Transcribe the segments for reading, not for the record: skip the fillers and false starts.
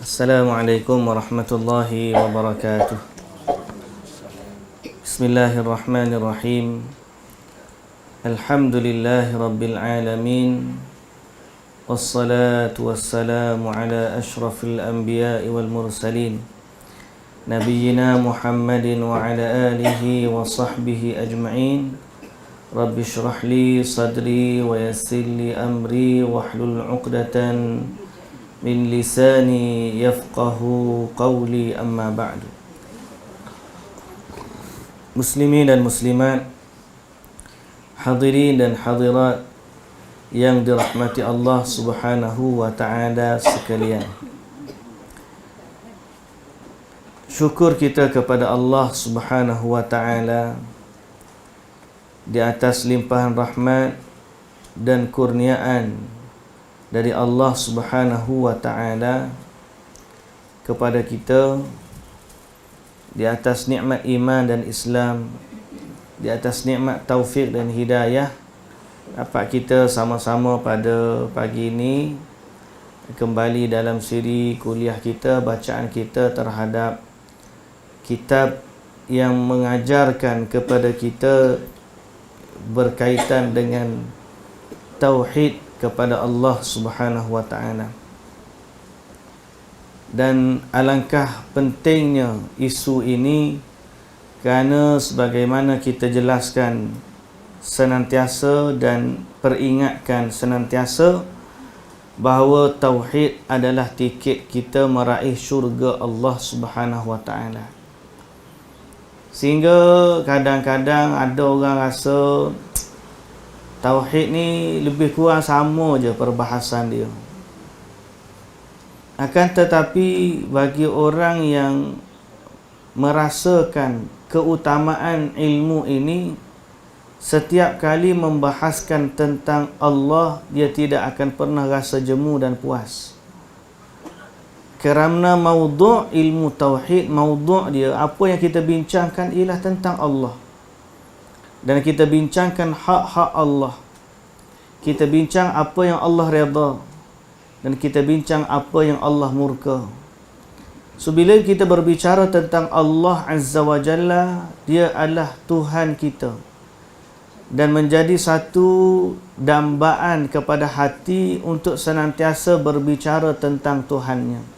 Assalamualaikum warahmatullahi wabarakatuh. Bismillahirrahmanirrahim. Alhamdulillahi rabbil alamin. Wassalatu wassalamu ala ashrafil anbiya'i wal mursalin, Nabiyyina Muhammadin wa ala alihi wa sahbihi ajma'in. Rabbi shrah li sadri wa yassir li amri wahlul 'uqdatan min lisani yafqahu qawli, amma ba'du. Muslimin dan muslimat, hadirin dan hadirat yang dirahmati Allah Subhanahu wa ta'ala sekalian. Syukur kita kepada Allah Subhanahu wa ta'ala di atas limpahan rahmat dan kurniaan dari Allah Subhanahu wa ta'ala kepada kita, di atas nikmat iman dan Islam, di atas nikmat taufik dan hidayah, dapat kita sama-sama pada pagi ini kembali dalam siri kuliah kita, bacaan kita terhadap kitab yang mengajarkan kepada kita berkaitan dengan tauhid kepada Allah Subhanahu wa ta'ala. Dan alangkah pentingnya isu ini kerana sebagaimana kita jelaskan senantiasa dan peringatkan senantiasa bahawa tauhid adalah tiket kita meraih syurga Allah Subhanahu wa ta'ala. Sehingga kadang-kadang ada orang rasa tauhid ni lebih kurang sama je perbahasan dia. Akan tetapi bagi orang yang merasakan keutamaan ilmu ini, setiap kali membahaskan tentang Allah, dia tidak akan pernah rasa jemu dan puas. Kerana maudhu' ilmu tauhid, maudhu' dia, apa yang kita bincangkan ialah tentang Allah. Dan kita bincangkan hak-hak Allah. Kita bincang apa yang Allah redha, dan kita bincang apa yang Allah murka. So bila kita berbicara tentang Allah Azza wa Jalla, dia adalah Tuhan kita, dan menjadi satu dambaan kepada hati untuk senantiasa berbicara tentang Tuhannya.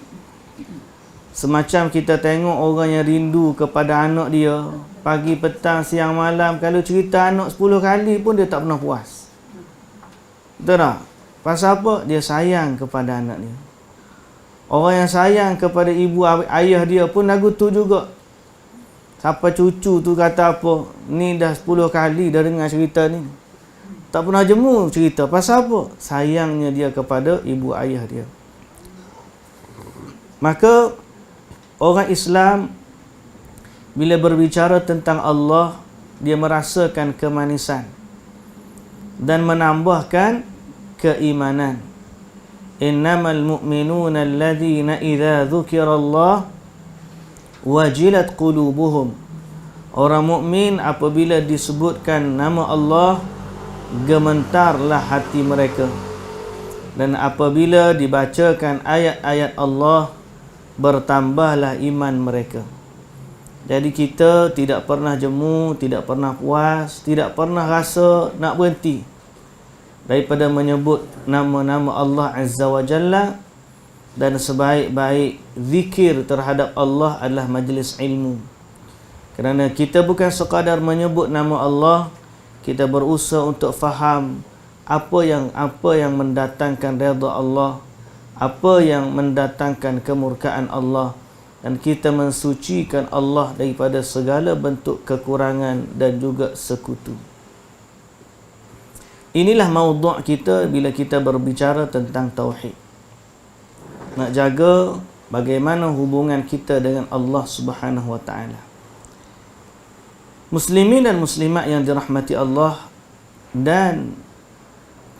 Semacam kita tengok orang yang rindu kepada anak dia, pagi, petang, siang, malam, kalau cerita anak 10 kali pun dia tak pernah puas. Betul tak? Pasal apa? Dia sayang kepada anak dia. Orang yang sayang kepada ibu ayah dia pun lagu tu juga. Sampai cucu tu kata apa? Ni dah 10 kali dah dengar cerita ni, tak pernah jemu cerita. Pasal apa? Sayangnya dia kepada ibu ayah dia. Maka orang Islam bila berbicara tentang Allah, dia merasakan kemanisan dan menambahkan keimanan. Innamal mu'minuna alladhina idza dzukirallah wajilat qulubuhum. Orang mukmin apabila disebutkan nama Allah, gemetarlah hati mereka. Dan apabila dibacakan ayat-ayat Allah, bertambahlah iman mereka. Jadi kita tidak pernah jemu, tidak pernah puas, tidak pernah rasa nak berhenti daripada menyebut nama-nama Allah Azza wa Jalla. Dan sebaik-baik zikir terhadap Allah adalah majlis ilmu. Kerana kita bukan sekadar menyebut nama Allah, kita berusaha untuk faham apa yang mendatangkan redha Allah, apa yang mendatangkan kemurkaan Allah, dan kita mensucikan Allah daripada segala bentuk kekurangan dan juga sekutu. Inilah maudhu' kita bila kita berbicara tentang tauhid. Nak jaga bagaimana hubungan kita dengan Allah Subhanahu wa ta'ala. Muslimin dan muslimat yang dirahmati Allah, dan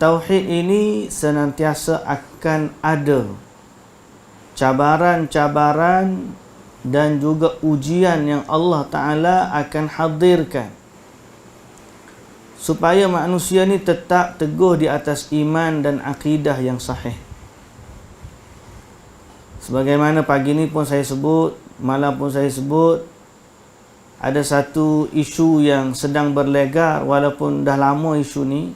tauhid ini senantiasa akan ada cabaran-cabaran dan juga ujian yang Allah Ta'ala akan hadirkan supaya manusia ni tetap teguh di atas iman dan akidah yang sahih. Sebagaimana pagi ni pun saya sebut, malam pun saya sebut, ada satu isu yang sedang berlegar walaupun dah lama isu ni,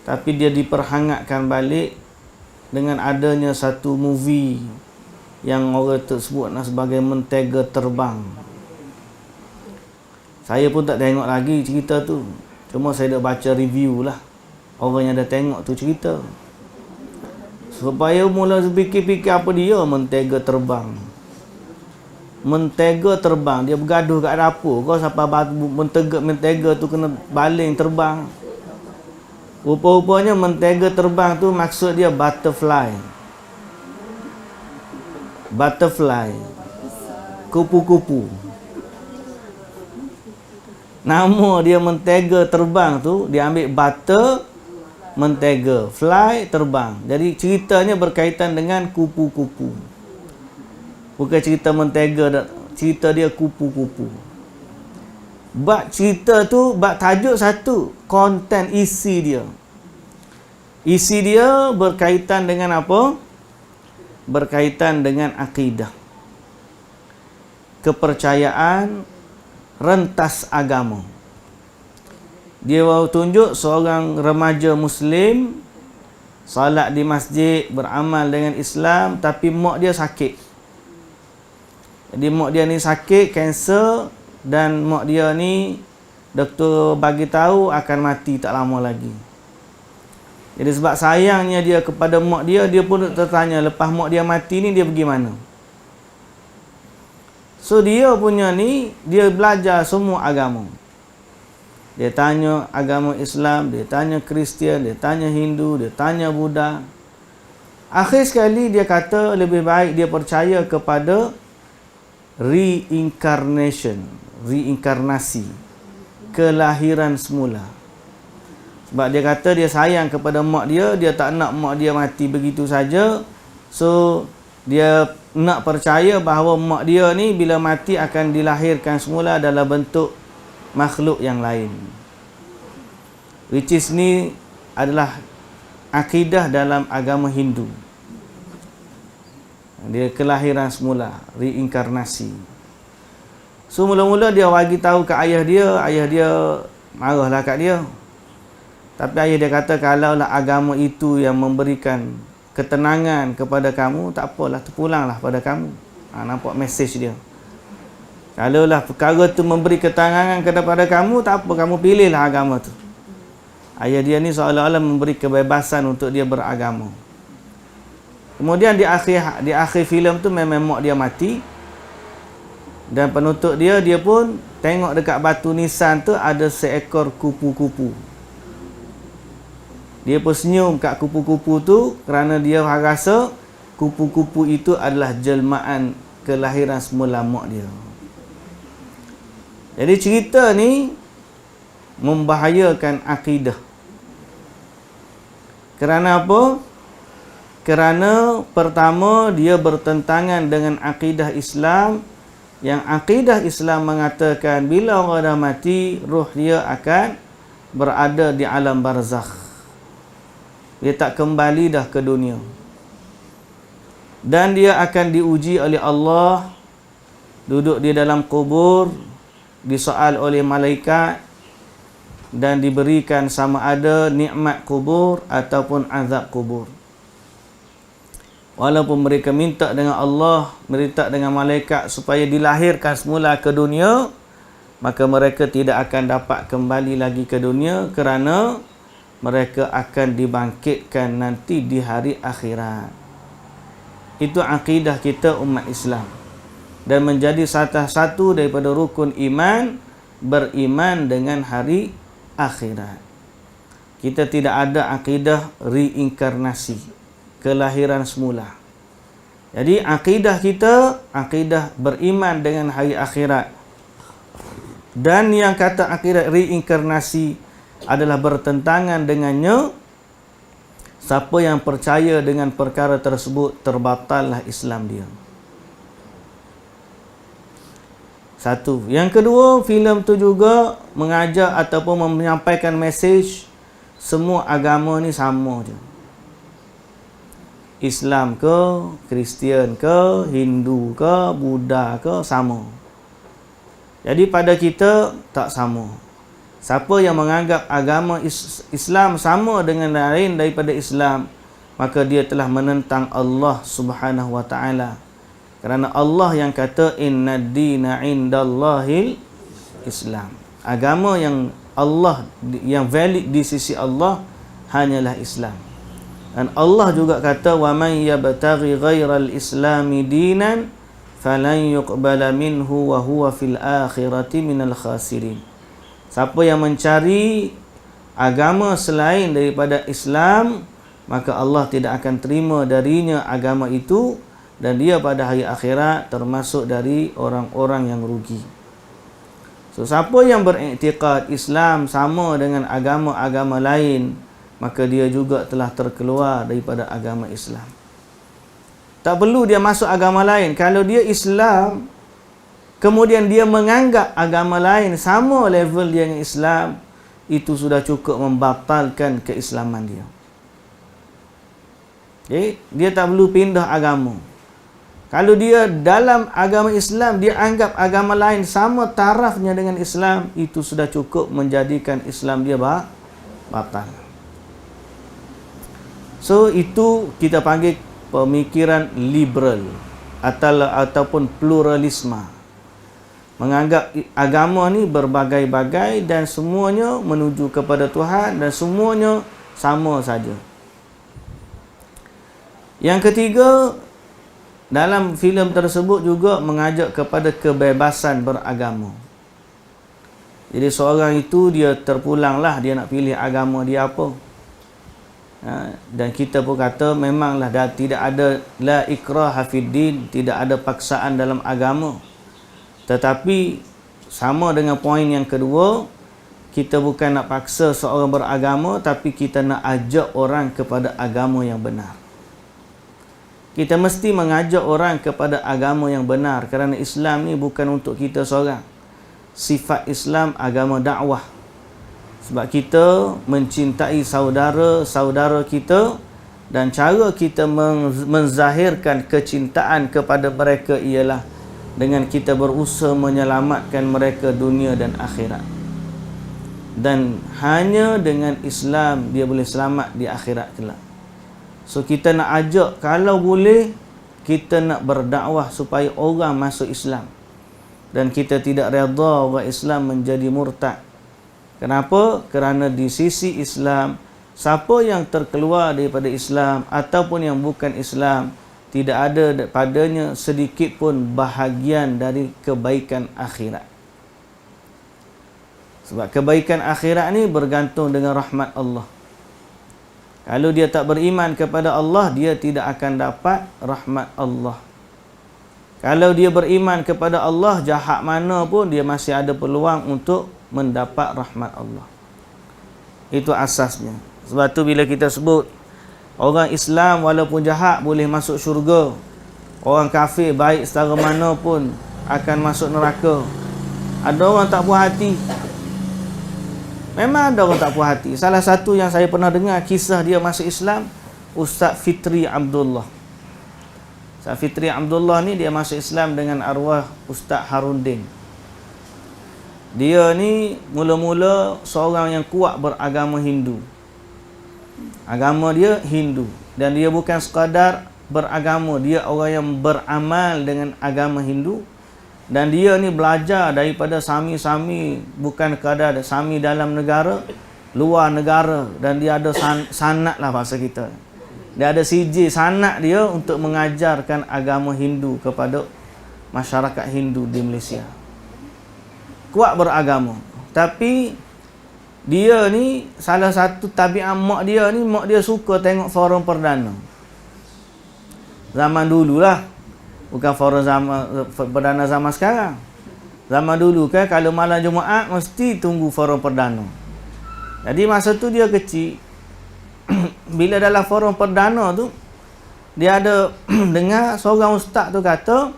tapi dia diperhangatkan balik dengan adanya satu movie yang orang tersebut sebagai Mentega Terbang. Saya pun tak tengok lagi cerita tu, cuma saya dah baca review lah orang yang dah tengok tu cerita, supaya mula fikir-fikir apa dia Mentega Terbang. Mentega terbang, dia bergaduh kat dapur kau sampai mentega tu kena baling terbang. Rupa-rupanya mentega terbang tu maksud dia butterfly. Butterfly, kupu-kupu. Nama dia mentega terbang tu dia ambil butter, mentega, fly, terbang. Jadi ceritanya berkaitan dengan kupu-kupu. Bukan cerita mentega, cerita dia kupu-kupu. Bab cerita tu, bab tajuk satu, konten isi dia. Isi dia berkaitan dengan apa? Berkaitan dengan akidah, kepercayaan, rentas agama. Dia baru tunjuk seorang remaja Muslim salat di masjid, beramal dengan Islam, tapi mak dia sakit. Jadi mak dia ni sakit, kanser, dan mak dia ni doktor bagi tahu akan mati tak lama lagi. Jadi sebab sayangnya dia kepada mak dia, dia pun tertanya lepas mak dia mati ni dia pergi mana. So dia punya ni, dia belajar semua agama. Dia tanya agama Islam, dia tanya Kristian, dia tanya Hindu, dia tanya Buddha. Akhir sekali dia kata lebih baik dia percaya kepada reincarnation, reinkarnasi, kelahiran semula. Sebab dia kata dia sayang kepada mak dia, dia tak nak mak dia mati begitu saja. So dia nak percaya bahawa mak dia ni bila mati akan dilahirkan semula dalam bentuk makhluk yang lain. Which is ni adalah akidah dalam agama Hindu. Dia kelahiran semula, reinkarnasi. So mula-mula dia bagi tahu ke ayah dia marahlah kat dia. Tapi ayah dia kata kalaulah agama itu yang memberikan ketenangan kepada kamu, tak apalah, terpulanglah pada kamu. Nampak mesej dia. Kalaulah perkara tu memberi ketenangan kepada kamu, tak apa, kamu pilihlah agama tu. Ayah dia ni seolah-olah memberi kebebasan untuk dia beragama. Kemudian di akhir filem tu memang mak dia mati. Dan penutup dia pun tengok dekat batu nisan tu ada seekor kupu-kupu. Dia pun senyum kat kupu-kupu tu kerana dia rasa kupu-kupu itu adalah jelmaan kelahiran semula mak dia. Jadi cerita ni membahayakan akidah. Kerana apa? Kerana pertama dia bertentangan dengan akidah Islam, yang akidah Islam mengatakan bila orang dah mati, roh dia akan berada di alam barzakh. Dia tak kembali dah ke dunia. Dan dia akan diuji oleh Allah, duduk di dalam kubur, disoal oleh malaikat, dan diberikan sama ada nikmat kubur ataupun azab kubur. Walaupun mereka minta dengan Allah, minta dengan malaikat supaya dilahirkan semula ke dunia, maka mereka tidak akan dapat kembali lagi ke dunia kerana mereka akan dibangkitkan nanti di hari akhirat. Itu akidah kita umat Islam. Dan menjadi salah satu daripada rukun iman, beriman dengan hari akhirat. Kita tidak ada akidah reinkarnasi, kelahiran semula. Jadi akidah kita, akidah beriman dengan hari akhirat. Dan yang kata akidah reinkarnasi adalah bertentangan dengannya, siapa yang percaya dengan perkara tersebut, terbatallah Islam dia. Satu. Yang kedua, filem tu juga mengajar ataupun menyampaikan mesej semua agama ni sama je. Islam ke, Kristian ke, Hindu ke, Buddha ke, sama. Jadi pada kita tak sama. Siapa yang menganggap agama Islam sama dengan lain daripada Islam, maka dia telah menentang Allah Subhanahu wa taala. Kerana Allah yang kata innad dina indallahil Islam. Agama yang Allah yang valid di sisi Allah hanyalah Islam. Dan Allah juga kata wa man yabtaghi ghairal islami dinan falan yuqbala minhu wa huwa fil akhirati minal khasirin. Siapa yang mencari agama selain daripada Islam, maka Allah tidak akan terima darinya agama itu, dan dia pada hari akhirat termasuk dari orang-orang yang rugi. So, siapa yang beriktikad Islam sama dengan agama-agama lain, maka dia juga telah terkeluar daripada agama Islam. Tak perlu dia masuk agama lain. Kalau dia Islam, kemudian dia menganggap agama lain sama level dia dengan Islam, itu sudah cukup membatalkan keislaman dia. Okay? Dia tak perlu pindah agama. Kalau dia dalam agama Islam, dia anggap agama lain sama tarafnya dengan Islam, itu sudah cukup menjadikan Islam dia batal. So, itu kita panggil pemikiran liberal ataupun pluralisme. Menganggap agama ni berbagai-bagai dan semuanya menuju kepada Tuhan dan semuanya sama saja. Yang ketiga, dalam filem tersebut juga mengajak kepada kebebasan beragama. Jadi seorang itu dia terpulanglah dia nak pilih agama dia apa. Dan kita pun kata memanglah tidak ada la ikraha fid din, tidak ada paksaan dalam agama. Tetapi sama dengan poin yang kedua, kita bukan nak paksa seorang beragama, tapi kita nak ajak orang kepada agama yang benar. Kita mesti mengajak orang kepada agama yang benar, kerana Islam ni bukan untuk kita seorang. Sifat Islam agama dakwah. Sebab kita mencintai saudara-saudara kita, dan cara kita menzahirkan kecintaan kepada mereka ialah dengan kita berusaha menyelamatkan mereka dunia dan akhirat. Dan hanya dengan Islam dia boleh selamat di akhirat kelak. So kita nak ajak, kalau boleh kita nak berdakwah supaya orang masuk Islam, dan kita tidak redha orang Islam menjadi murtad. Kenapa? Kerana di sisi Islam, siapa yang terkeluar daripada Islam ataupun yang bukan Islam, tidak ada padanya sedikit pun bahagian dari kebaikan akhirat. Sebab kebaikan akhirat ni bergantung dengan rahmat Allah. Kalau dia tak beriman kepada Allah, dia tidak akan dapat rahmat Allah. Kalau dia beriman kepada Allah, jahat mana pun dia masih ada peluang untuk mendapat rahmat Allah. Itu asasnya. Sebab tu bila kita sebut orang Islam walaupun jahat boleh masuk syurga, orang kafir baik setara mana pun akan masuk neraka. Ada orang tak puas hati. Memang ada orang tak puas hati. Salah satu yang saya pernah dengar kisah dia masuk Islam, Ustaz Fitri Abdullah. Ustaz Fitri Abdullah ni dia masuk Islam dengan arwah Ustaz Harundin. Dia ni mula-mula seorang yang kuat beragama Hindu. Agama dia Hindu. Dan dia bukan sekadar beragama, dia orang yang beramal dengan agama Hindu. Dan dia ni belajar daripada sami-sami, bukan sekadar sami dalam negara, luar negara. Dan dia ada sanad lah bahasa kita. Dia ada CJ sanad dia untuk mengajarkan agama Hindu kepada masyarakat Hindu di Malaysia. Kuat beragama. Tapi dia ni salah satu tabiat mak dia ni, mak dia suka tengok forum perdana. Zaman dululah. Bukan forum perdana zaman sekarang. Zaman dulu kan kalau malam Jumaat mesti tunggu forum perdana. Jadi masa tu dia kecil. Bila dalam forum perdana tu, dia ada dengar seorang ustaz tu kata,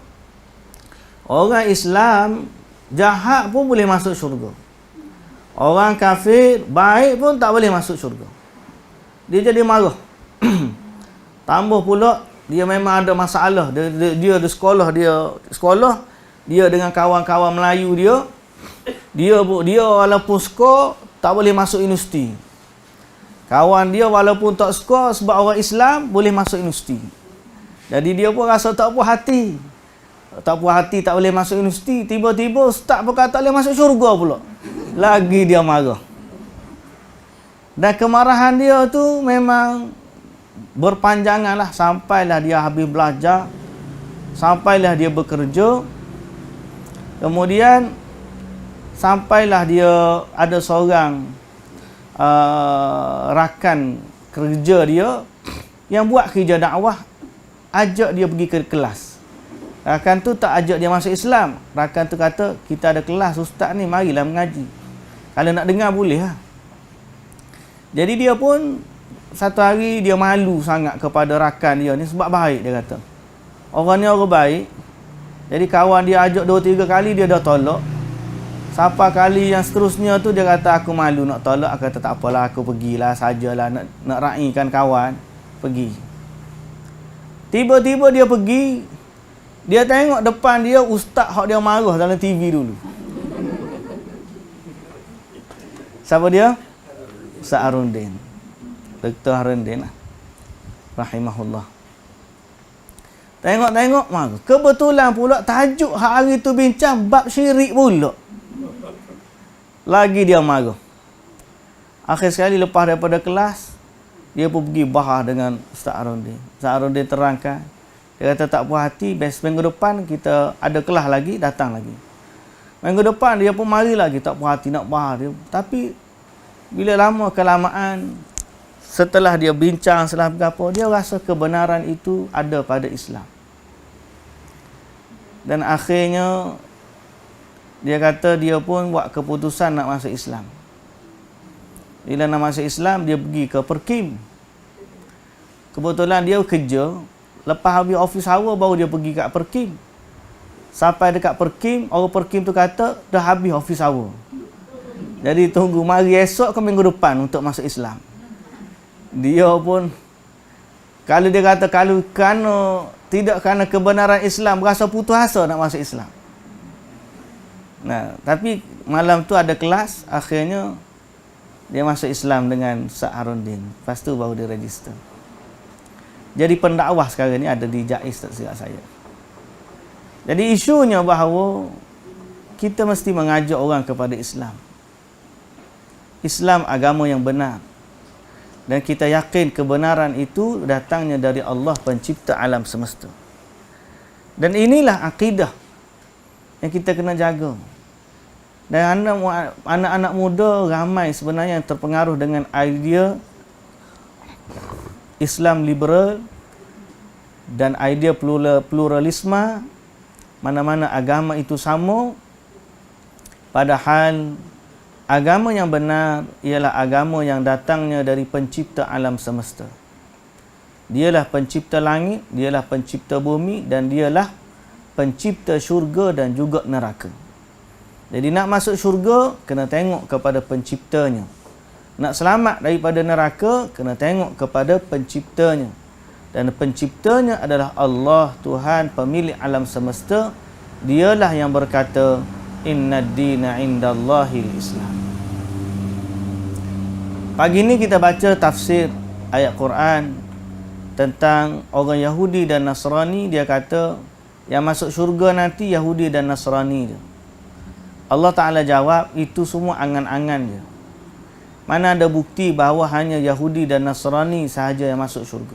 orang Islam jahat pun boleh masuk syurga. Orang kafir baik pun tak boleh masuk syurga. Dia jadi marah. Tambah pula dia memang ada masalah. Dia ada sekolah, dia dengan kawan-kawan Melayu dia walaupun skor tak boleh masuk universiti. Kawan dia walaupun tak skor sebab orang Islam boleh masuk universiti. Jadi dia pun rasa tak puas hati. Tak puas hati tak boleh masuk universiti. Tiba-tiba ustaz pun kata tak boleh masuk syurga pula. Lagi dia marah. Dan kemarahan dia tu memang berpanjangan lah. Sampailah dia habis belajar. Sampailah dia bekerja. Kemudian sampailah dia ada seorang rakan kerja dia yang buat kerja dakwah, ajak dia pergi ke kelas. Rakan tu tak ajak dia masuk Islam. Rakan tu kata, kita ada kelas ustaz ni, marilah mengaji. Kalau nak dengar boleh lah. Jadi dia pun satu hari dia malu sangat kepada rakan dia ni sebab baik, dia kata. Orang ni orang baik. Jadi kawan dia ajak 2-3 kali dia dah tolak. Sampai kali yang seterusnya tu dia kata aku malu nak tolak. Aku kata tak apalah, aku pergilah sajalah, nak raikan kawan. Pergi. Tiba-tiba dia pergi, dia tengok depan dia ustaz hak dia marah dalam TV dulu. Siapa dia? Ustaz Harundin. Dr. Harundin lah. Rahimahullah. Tengok marah. Kebetulan pula tajuk hari tu bincang bab syirik pula. Lagi dia marah. Akhir sekali lepas daripada kelas, dia pun pergi bahas dengan Ustaz Harundin. Ustaz Harundin terangkan. Dia kata tak puas hati, minggu depan kita ada kelas lagi, datang lagi. Minggu depan dia pun mari lagi, tak puas hati nak bahas dia. Tapi bila lama kelamaan, setelah dia bincang, setelah berapa, dia rasa kebenaran itu ada pada Islam. Dan akhirnya dia kata dia pun buat keputusan nak masuk Islam. Bila nak masuk Islam, dia pergi ke Perkim. Kebetulan dia kerja, lepas habis office hour baru dia pergi kat Perkim. Sampai dekat Perkim, orang Perkim tu kata dah habis office hour. Jadi tunggu mari esok ke minggu depan untuk masuk Islam. Dia pun, kalau dia kata kalau tidak kerana kebenaran Islam, berasa putus asa nak masuk Islam. Nah, tapi malam tu ada kelas, akhirnya dia masuk Islam dengan Ustaz Harundin. Lepas tu baru dia register. Jadi pendakwah sekarang ni ada di JAIS, tak silap saya. Jadi isunya bahawa kita mesti mengajak orang kepada Islam. Islam agama yang benar. Dan kita yakin kebenaran itu datangnya dari Allah pencipta alam semesta. Dan inilah akidah yang kita kena jaga. Dan anak-anak muda ramai sebenarnya yang terpengaruh dengan idea Islam liberal dan idea pluralisme, mana-mana agama itu sama, padahal agama yang benar ialah agama yang datangnya dari pencipta alam semesta. Dialah pencipta langit, dialah pencipta bumi, dan dialah pencipta syurga dan juga neraka. Jadi nak masuk syurga, kena tengok kepada penciptanya. Nak selamat daripada neraka, kena tengok kepada penciptanya. Dan penciptanya adalah Allah, Tuhan, pemilik alam semesta. Dialah yang berkata, Inna ad-dina indallahil Islam. Pagi ni kita baca tafsir ayat Quran tentang orang Yahudi dan Nasrani. Dia kata, yang masuk syurga nanti Yahudi dan Nasrani je. Allah Ta'ala jawab, itu semua angan-angan je. Mana ada bukti bahawa hanya Yahudi dan Nasrani sahaja yang masuk syurga.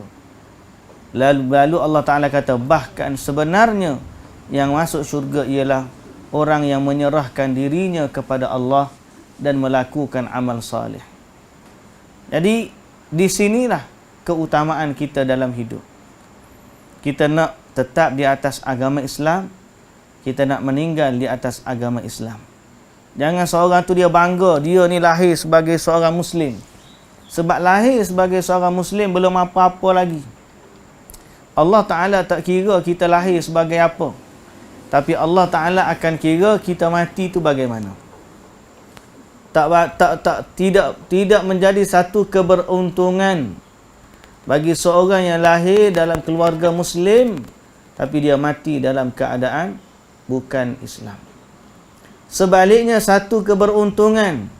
Lalu Allah Ta'ala kata, bahkan sebenarnya yang masuk syurga ialah orang yang menyerahkan dirinya kepada Allah dan melakukan amal salih. Jadi, di sinilah keutamaan kita dalam hidup. Kita nak tetap di atas agama Islam, kita nak meninggal di atas agama Islam. Jangan seorang tu dia bangga, dia ni lahir sebagai seorang Muslim. Sebab lahir sebagai seorang Muslim belum apa-apa lagi. Allah Ta'ala tak kira kita lahir sebagai apa. Tapi Allah Ta'ala akan kira kita mati tu bagaimana. Tidak menjadi satu keberuntungan bagi seorang yang lahir dalam keluarga Muslim tapi dia mati dalam keadaan bukan Islam. Sebaliknya, satu keberuntungan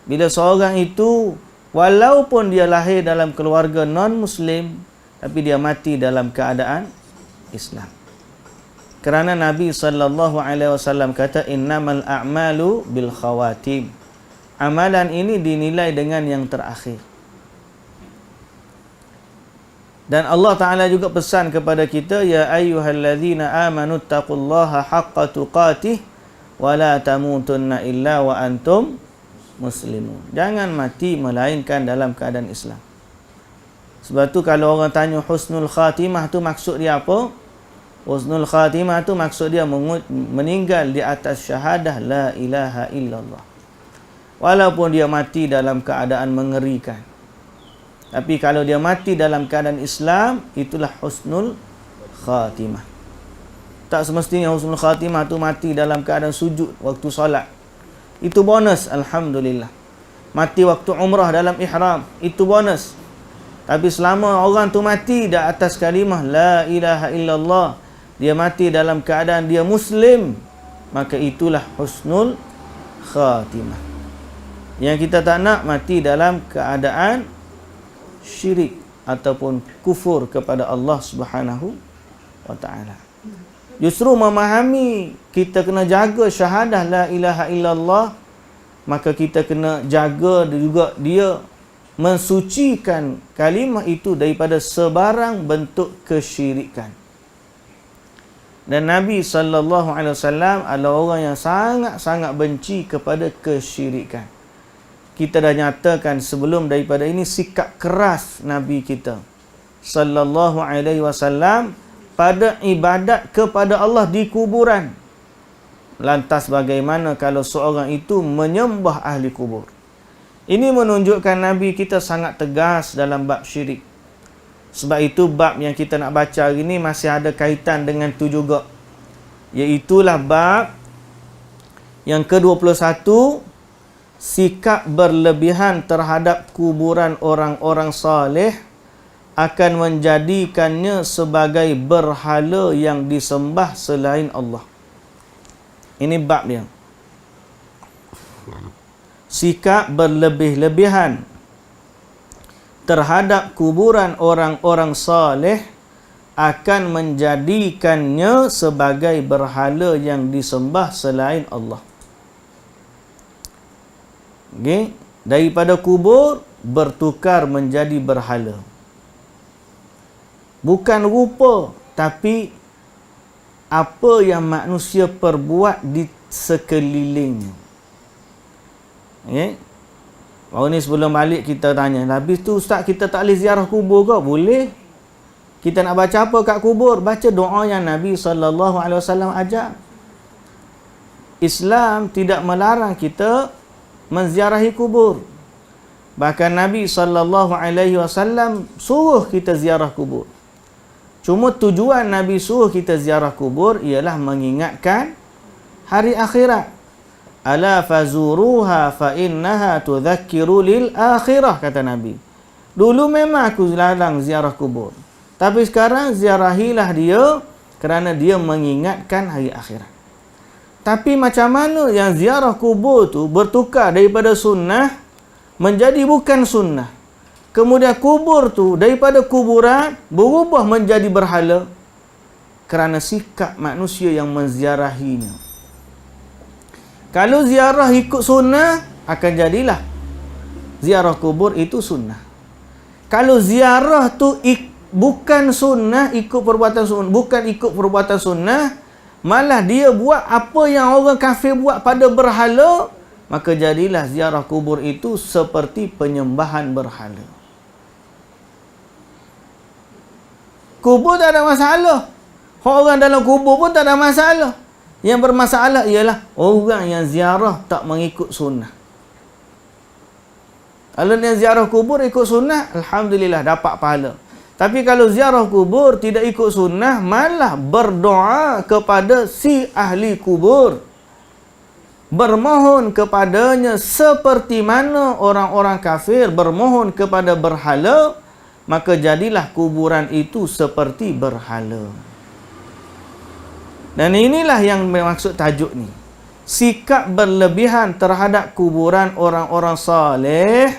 bila seorang itu walaupun dia lahir dalam keluarga non-Muslim tapi dia mati dalam keadaan Islam. Kerana Nabi SAW kata, innamal a'malu bil khawatim. Amalan ini dinilai dengan yang terakhir. Dan Allah Ta'ala juga pesan kepada kita, ya ayyuhalladzina amanu taqullaha haqqa tuqatih wa la tamutunna illa wa antum muslimun. Jangan mati melainkan dalam keadaan Islam. Sebab tu kalau orang tanya husnul khatimah tu maksud dia apa? Husnul khatimah tu maksud dia meninggal di atas syahadah la ilaha illallah. Walaupun dia mati dalam keadaan mengerikan. Tapi kalau dia mati dalam keadaan Islam, itulah husnul khatimah. Tak semestinya husnul khatimah tu mati dalam keadaan sujud waktu solat. Itu bonus, alhamdulillah. Mati waktu umrah dalam ihram, itu bonus. Tapi selama orang tu mati di atas kalimah la ilaha illallah, dia mati dalam keadaan dia Muslim, maka itulah husnul khatimah. Yang kita tak nak mati dalam keadaan syirik ataupun kufur kepada Allah Subhanahu wa Ta'ala. Justru memahami kita kena jaga syahadah la ilaha illallah, maka kita kena jaga juga dia mensucikan kalimah itu daripada sebarang bentuk kesyirikan. Dan Nabi SAW adalah orang yang sangat-sangat benci kepada kesyirikan. Kita dah nyatakan sebelum daripada ini sikap keras Nabi kita sallallahu alaihi wasallam pada ibadat kepada Allah di kuburan. Lantas bagaimana kalau seorang itu menyembah ahli kubur? Ini menunjukkan Nabi kita sangat tegas dalam bab syirik. Sebab itu bab yang kita nak baca hari ini masih ada kaitan dengan itu juga. Iaitulah bab yang ke-21, sikap berlebihan terhadap kuburan orang-orang saleh akan menjadikannya sebagai berhala yang disembah selain Allah. Ini bab dia. Sikap berlebih-lebihan terhadap kuburan orang-orang saleh akan menjadikannya sebagai berhala yang disembah selain Allah. Okay. Daripada kubur bertukar menjadi berhala. Bukan rupa, tapi apa yang manusia perbuat di sekelilingnya. Okay. Baru ni sebelum balik kita tanya, habis tu ustaz kita tak boleh ziarah kubur ke? Boleh. Kita nak baca apa kat kubur? Baca doa yang Nabi SAW ajar. Islam tidak melarang kita menziarahi kubur. Bahkan Nabi SAW suruh kita ziarah kubur. Cuma tujuan Nabi suruh kita ziarah kubur ialah mengingatkan hari akhirat. Ala fazuruha fa innaha tudzakiru lil akhirah, kata Nabi. Dulu memang aku larang ziarah kubur, tapi sekarang ziarahilah dia kerana dia mengingatkan hari akhirat. Tapi macam mana yang ziarah kubur tu bertukar daripada sunnah menjadi bukan sunnah? Kemudian kubur tu daripada kuburan berubah menjadi berhala kerana sikap manusia yang menziarahinya. Kalau ziarah ikut sunnah, akan jadilah ziarah kubur itu sunnah. Kalau ziarah tu bukan sunnah, ikut perbuatan sunnah, bukan ikut perbuatan sunnah, malah dia buat apa yang orang kafir buat pada berhala, maka jadilah ziarah kubur itu seperti penyembahan berhala. Kubur tak ada masalah. Orang dalam kubur pun tak ada masalah. Yang bermasalah ialah orang yang ziarah tak mengikut sunnah. Kalau yang ziarah kubur ikut sunnah, alhamdulillah dapat pahala. Tapi kalau ziarah kubur tidak ikut sunnah, malah berdoa kepada si ahli kubur, bermohon kepadanya seperti mana orang-orang kafir bermohon kepada berhala, maka jadilah kuburan itu seperti berhala. Dan inilah yang maksud tajuk ni. Sikap berlebihan terhadap kuburan orang-orang saleh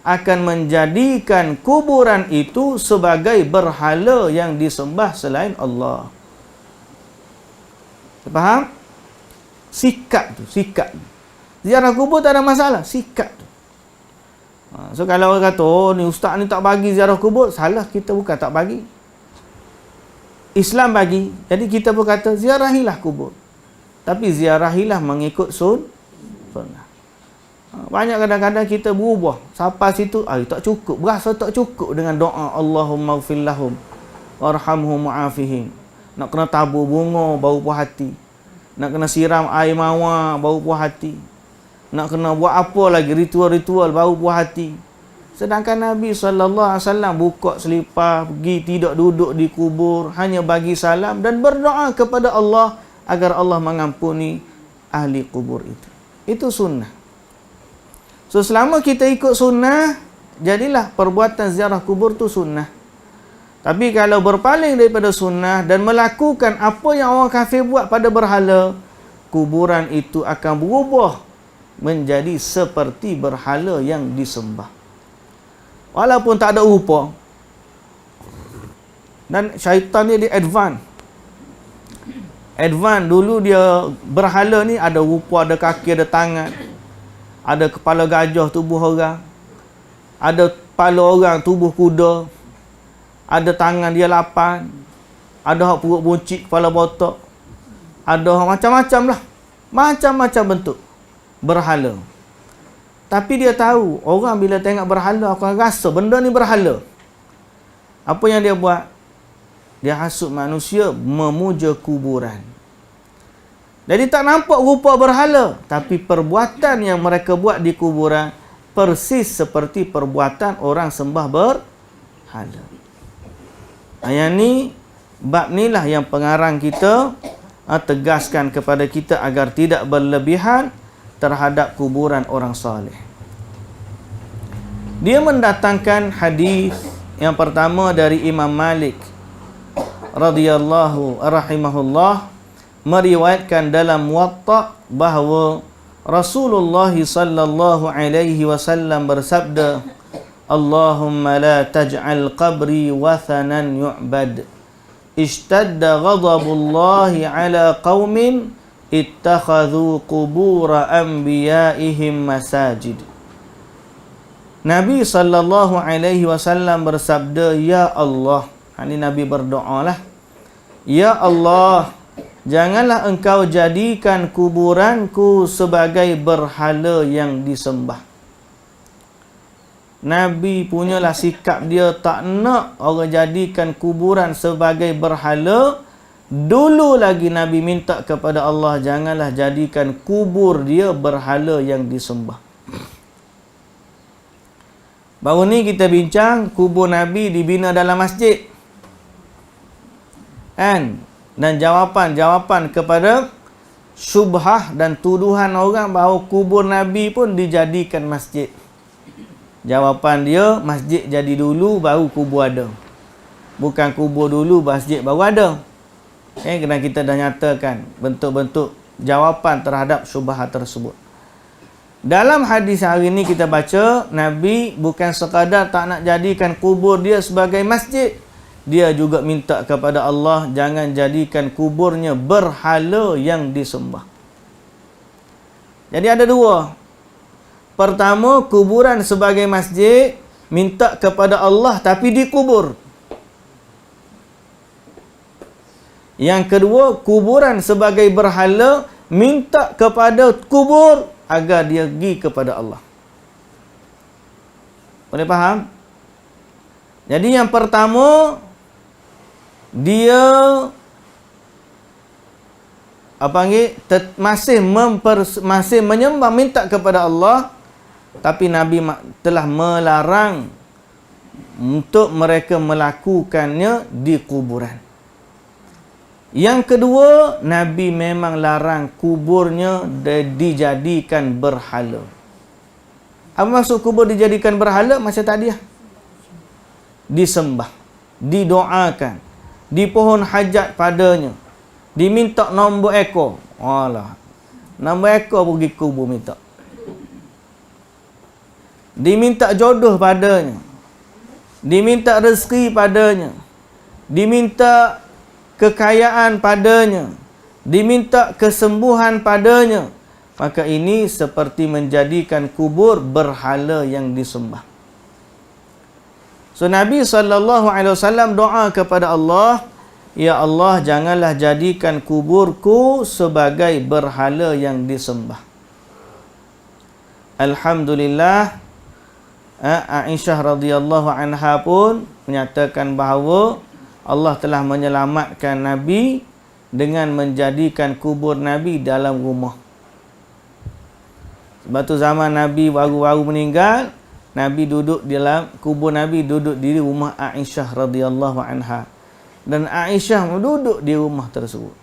akan menjadikan kuburan itu sebagai berhala yang disembah selain Allah. Faham? Sikap tu, sikap. Ziarah kubur tak ada masalah, sikap tu. So kalau orang kata, oh ni ustaz ni tak bagi ziarah kubur, salah, kita bukan tak bagi. Islam bagi, jadi kita pun kata ziarahilah kubur. Tapi ziarahilah mengikut sunnah. Banyak kadang-kadang kita berubah. Sampai situ, tak cukup. Berasa tak cukup dengan doa Allahumma ighfir lahum warhamhum wa'afihim. Nak kena tabur bunga baru puas hati. Nak kena siram air mawar baru puas hati. Nak kena buat apa lagi, ritual-ritual baru puas hati. Sedangkan Nabi SAW buka selipar, pergi tidak duduk di kubur, hanya bagi salam dan berdoa kepada Allah agar Allah mengampuni ahli kubur itu. Itu sunnah. So selama kita ikut sunnah, jadilah perbuatan ziarah kubur tu sunnah. Tapi kalau berpaling daripada sunnah dan melakukan apa yang orang kafir buat pada berhala, kuburan itu akan berubah menjadi seperti berhala yang disembah. Walaupun tak ada rupa. Dan syaitan ni dia advance. Dulu dia berhala ni ada rupa, ada kaki, ada tangan. Ada kepala gajah tubuh orang. Ada kepala orang tubuh kuda. Ada tangan dia 8. Ada hak perut buncit, kepala botak. Ada hak macam-macam lah. Macam-macam bentuk berhala. Tapi dia tahu, orang bila tengok berhala akan rasa benda ni berhala. Apa yang dia buat? Dia hasut manusia memuja kuburan. Jadi tak nampak rupa berhala, tapi perbuatan yang mereka buat di kuburan persis seperti perbuatan orang sembah berhala. Yang ni, bab ni lah yang pengarang kita tegaskan kepada kita agar tidak berlebihan terhadap kuburan orang saleh. Dia mendatangkan hadis yang pertama dari Imam Malik radhiyallahu rahimahullah, meriwayatkan dalam Muwatta bahawa Rasulullah sallallahu alaihi wasallam bersabda, Allahumma la taj'al qabri wathanan yu'bad. Ishtadda ghadabullahi ala qaumin ittakhadhu qubura anbiya'ihim masajid. Nabi sallallahu alaihi wasallam bersabda, ya Allah, ini Nabi berdoa lah, ya Allah, janganlah engkau jadikan kuburanku sebagai berhala yang disembah. Nabi punyalah sikap dia tak nak orang jadikan kuburan sebagai berhala. Dulu lagi Nabi minta kepada Allah, janganlah jadikan kubur dia berhala yang disembah. Baru ni kita bincang kubur Nabi dibina dalam masjid. Kan? Dan jawapan-jawapan kepada syubhah dan tuduhan orang bahawa kubur Nabi pun dijadikan masjid. Jawapan dia, masjid jadi dulu baru kubur ada. Bukan kubur dulu masjid baru ada. Kerana kita dah nyatakan bentuk-bentuk jawapan terhadap syubhat tersebut. Dalam hadis hari ini kita baca, Nabi bukan sekadar tak nak jadikan kubur dia sebagai masjid, dia juga minta kepada Allah jangan jadikan kuburnya berhala yang disembah. Jadi ada dua. Pertama, kuburan sebagai masjid, minta kepada Allah tapi dikubur. Yang kedua, kuburan sebagai berhala, minta kepada kubur agar dia pergi kepada Allah. Boleh faham? Jadi yang pertama, dia masih menyembah, minta kepada Allah, tapi Nabi telah melarang untuk mereka melakukannya di kuburan. Yang kedua, Nabi memang larang kuburnya dijadikan berhala. Apa maksud kubur dijadikan berhala? Macam tadi lah. Disembah, didoakan, dipohon hajat padanya, diminta nombor ekor. Alah, nombor ekor pergi kubur minta. Diminta jodoh padanya, diminta rezeki padanya, diminta kekayaan padanya, diminta kesembuhan padanya. Maka ini seperti menjadikan kubur berhala yang disembah. So Nabi SAW doa kepada Allah, ya Allah, janganlah jadikan kuburku sebagai berhala yang disembah. Alhamdulillah, Aisyah radhiyallahu anha pun menyatakan bahawa Allah telah menyelamatkan Nabi dengan menjadikan kubur Nabi dalam rumah. Sebab tu zaman Nabi baru-baru meninggal, Nabi duduk di dalam kubur, Nabi duduk di rumah Aisyah radhiyallahu anha, dan Aisyah duduk di rumah tersebut.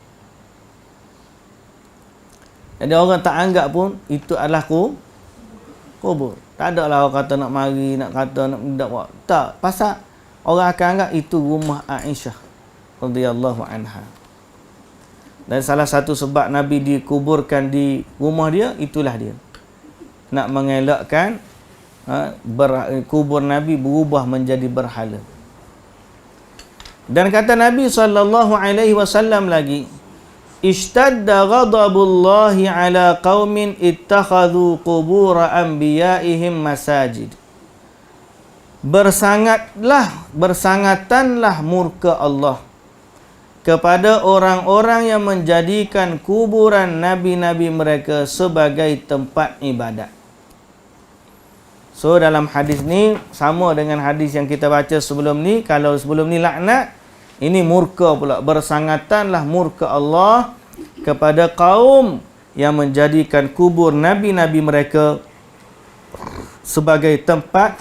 Jadi orang tak anggap pun itu adalah kubur. Tak ada lah orang kata nak mari, nak kata nak buat. Tak, pasal orang akan anggap itu rumah Aisyah radhiyallahu anha. Dan salah satu sebab Nabi dikuburkan di rumah dia, itulah dia. Nak mengelakkan kubur Nabi berubah menjadi berhala. Dan kata Nabi SAW lagi, ishtadda ghadabullahi ala qaumin ittakhadhu qubur anbiya'ihim masajid. Bersangatanlah murka Allah kepada orang-orang yang menjadikan kuburan nabi-nabi mereka sebagai tempat ibadat. So dalam hadis ni sama dengan hadis yang kita baca sebelum ni. Kalau sebelum ni laknat, ini murka pula. Bersangatanlah murka Allah kepada kaum yang menjadikan kubur nabi-nabi mereka sebagai tempat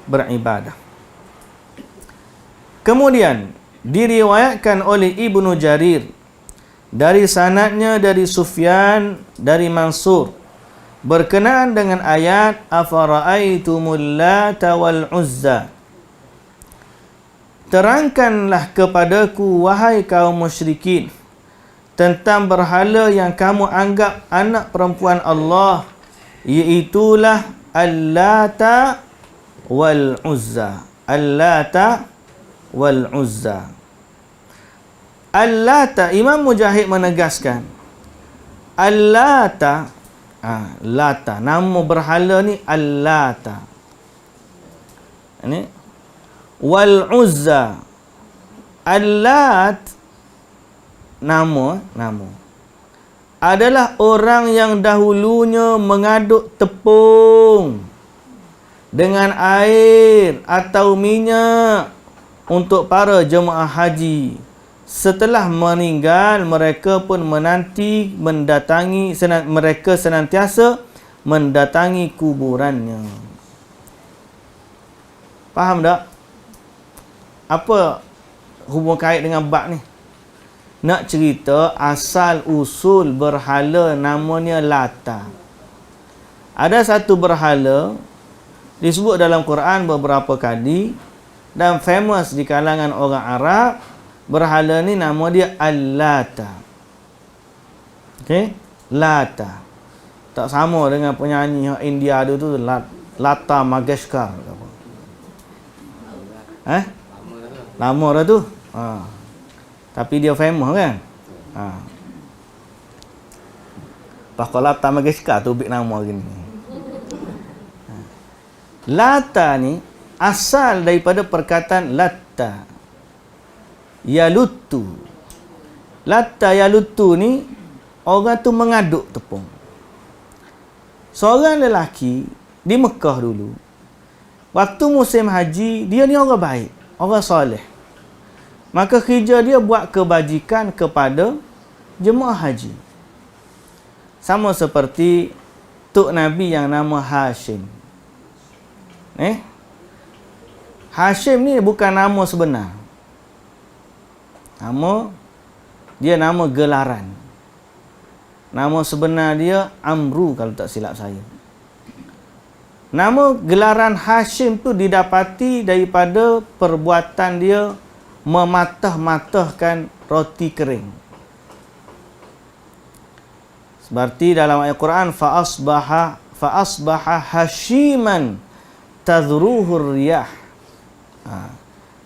beribadah. Kemudian diriwayatkan oleh Ibnu Jarir dari sanadnya dari Sufyan dari Mansur berkenaan dengan ayat afara'aitumul lata wal uzza, terangkanlah kepadaku wahai kaum musyrikin tentang berhala yang kamu anggap anak perempuan Allah, iaitulah Al-Lata wal Uzza. Al-Lata wal Uzza. Al-Lata, Imam Mujahid menegaskan, Al-Lata, Lata, nama berhala ni Al-Lata. Ini wal Uzza. Al-Lat nama adalah orang yang dahulunya mengaduk tepung dengan air atau minyak untuk para jemaah haji. Setelah meninggal, mereka pun mereka senantiasa mendatangi kuburannya. Faham tak? Apa hubung kait dengan bab ni? Nak cerita asal usul berhala namanya Lata. Ada satu berhala disebut dalam Quran beberapa kali dan famous di kalangan orang Arab. Berhala ni nama dia Al-Lata. Okey? Lata. Tak sama dengan penyanyi India tu Lata Mangeshkar. Lama dah tu. Tapi dia famous kan? Kalau Lata Mangeshkar tu big nama gini. Lata ni asal daripada perkataan Latta Yalutu. Latta Yalutu ni orang tu mengaduk tepung. Seorang lelaki di Mekah dulu, waktu musim haji, dia ni orang baik, orang soleh. Maka kerja dia buat kebajikan kepada jemaah haji. Sama seperti Tok Nabi yang nama Hashim. Hashim ni bukan nama sebenar. Nama gelaran. Nama sebenar dia Amru kalau tak silap saya. Nama gelaran Hashim tu didapati daripada perbuatan dia mematah-matahkan roti kering. Seperti dalam ayat Quran, fa asbaha hashiman tadhruhur riyah.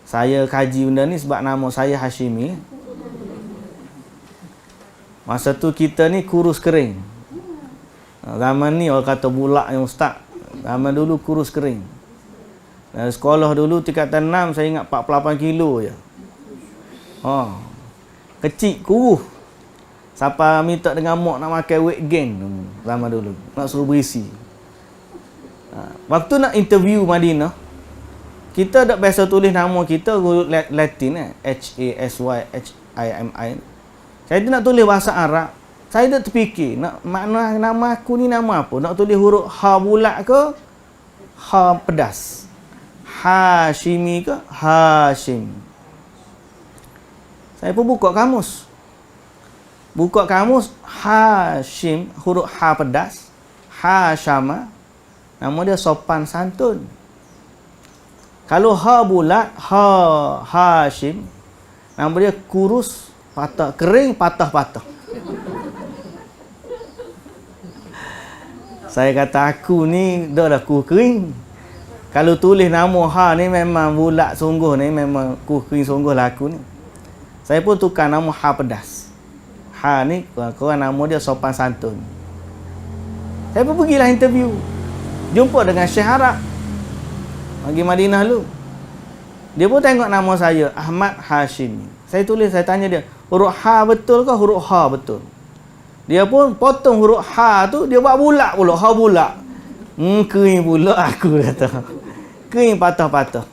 Saya kaji benda ni sebab nama saya Hashimi. Masa tu kita ni kurus kering. Zaman ni orang kata bulak yang ustaz. Zaman dulu kurus kering. Dari sekolah dulu tingkatan 6 saya ingat 48 kilo je. Kecil, kuruh. Siapa minta dengan mak nak makan weight gain zaman dulu. Nak suruh berisi. Waktu nak interview Madinah, kita tak biasa tulis nama kita huruf Latin H-A-S-Y-H-I-M-I. Saya tu nak tulis bahasa Arab. Saya tak terfikir makna nama aku ni nama apa. Nak tulis huruf ha bulat ke ha pedas. Hashimi ke Hashim. Saya pun buka kamus. Hashim huruf ha pedas. Hashama. Nama dia sopan santun. Kalau ha bulat, Hashim, nama dia kurus, patah, kering, patah-patah. Saya kata aku ni dah kuh kering. Kalau tulis nama ha ni memang bulat sungguh ni, memang kuh kering sungguh lah aku ni. Saya pun tukar nama ha pedas. Ha ni korang nama dia sopan santun. Saya pun pergilah interview. Jumpa dengan Syekh Arab. Pergi Madinah dulu. Dia pun tengok nama saya, Ahmad Hashim. Saya tulis, saya tanya dia, huruf ha betul ke huruf ha betul? Dia pun potong huruf ha tu, dia buat bulat pula, ha bulat. Kering pula aku kata. Kering patah-patah.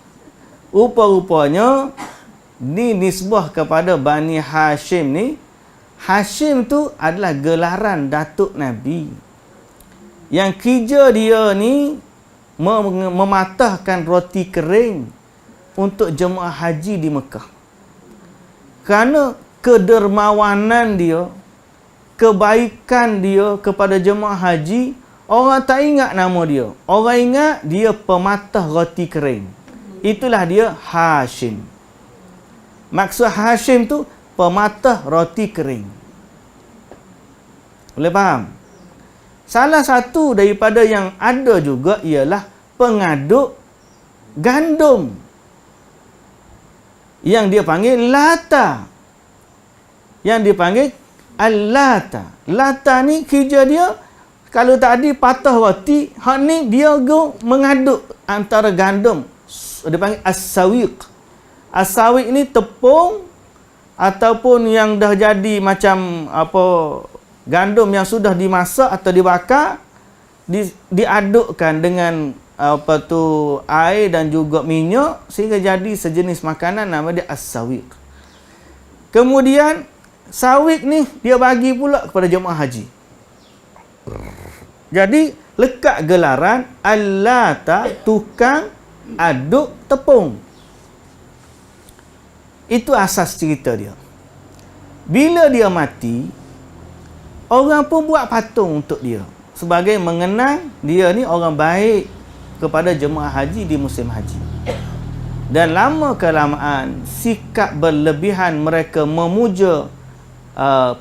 Rupa-rupanya ni nisbah kepada Bani Hashim ni. Hashim tu adalah gelaran Datuk Nabi. Yang kerja dia ni mematahkan roti kering untuk jemaah haji di Mekah. Kerana kedermawanan dia, kebaikan dia kepada jemaah haji, orang tak ingat nama dia. Orang ingat dia pematah roti kering. Itulah dia Hashim. Maksud Hashim tu pematah roti kering. Boleh faham? Salah satu daripada yang ada juga ialah pengaduk gandum yang dia panggil lata, yang dia panggil al-lata. Lata ni kerja dia kalau tadi patah roti, hak ni dia go mengaduk antara gandum. Dia panggil as-sawiq. As-sawiq ni tepung ataupun yang dah jadi macam apa, gandum yang sudah dimasak atau dibakar, diadukkan dengan apa tu air dan juga minyak sehingga jadi sejenis makanan, nama dia as-sawiq. Kemudian sawiq ni dia bagi pula kepada jemaah haji. Jadi lekat gelaran al-lata, tukang aduk tepung. Itu asas cerita dia. Bila dia mati, orang pun buat patung untuk dia sebagai mengenang dia ni orang baik kepada jemaah haji di musim haji. Dan lama kelamaan sikap berlebihan mereka memuja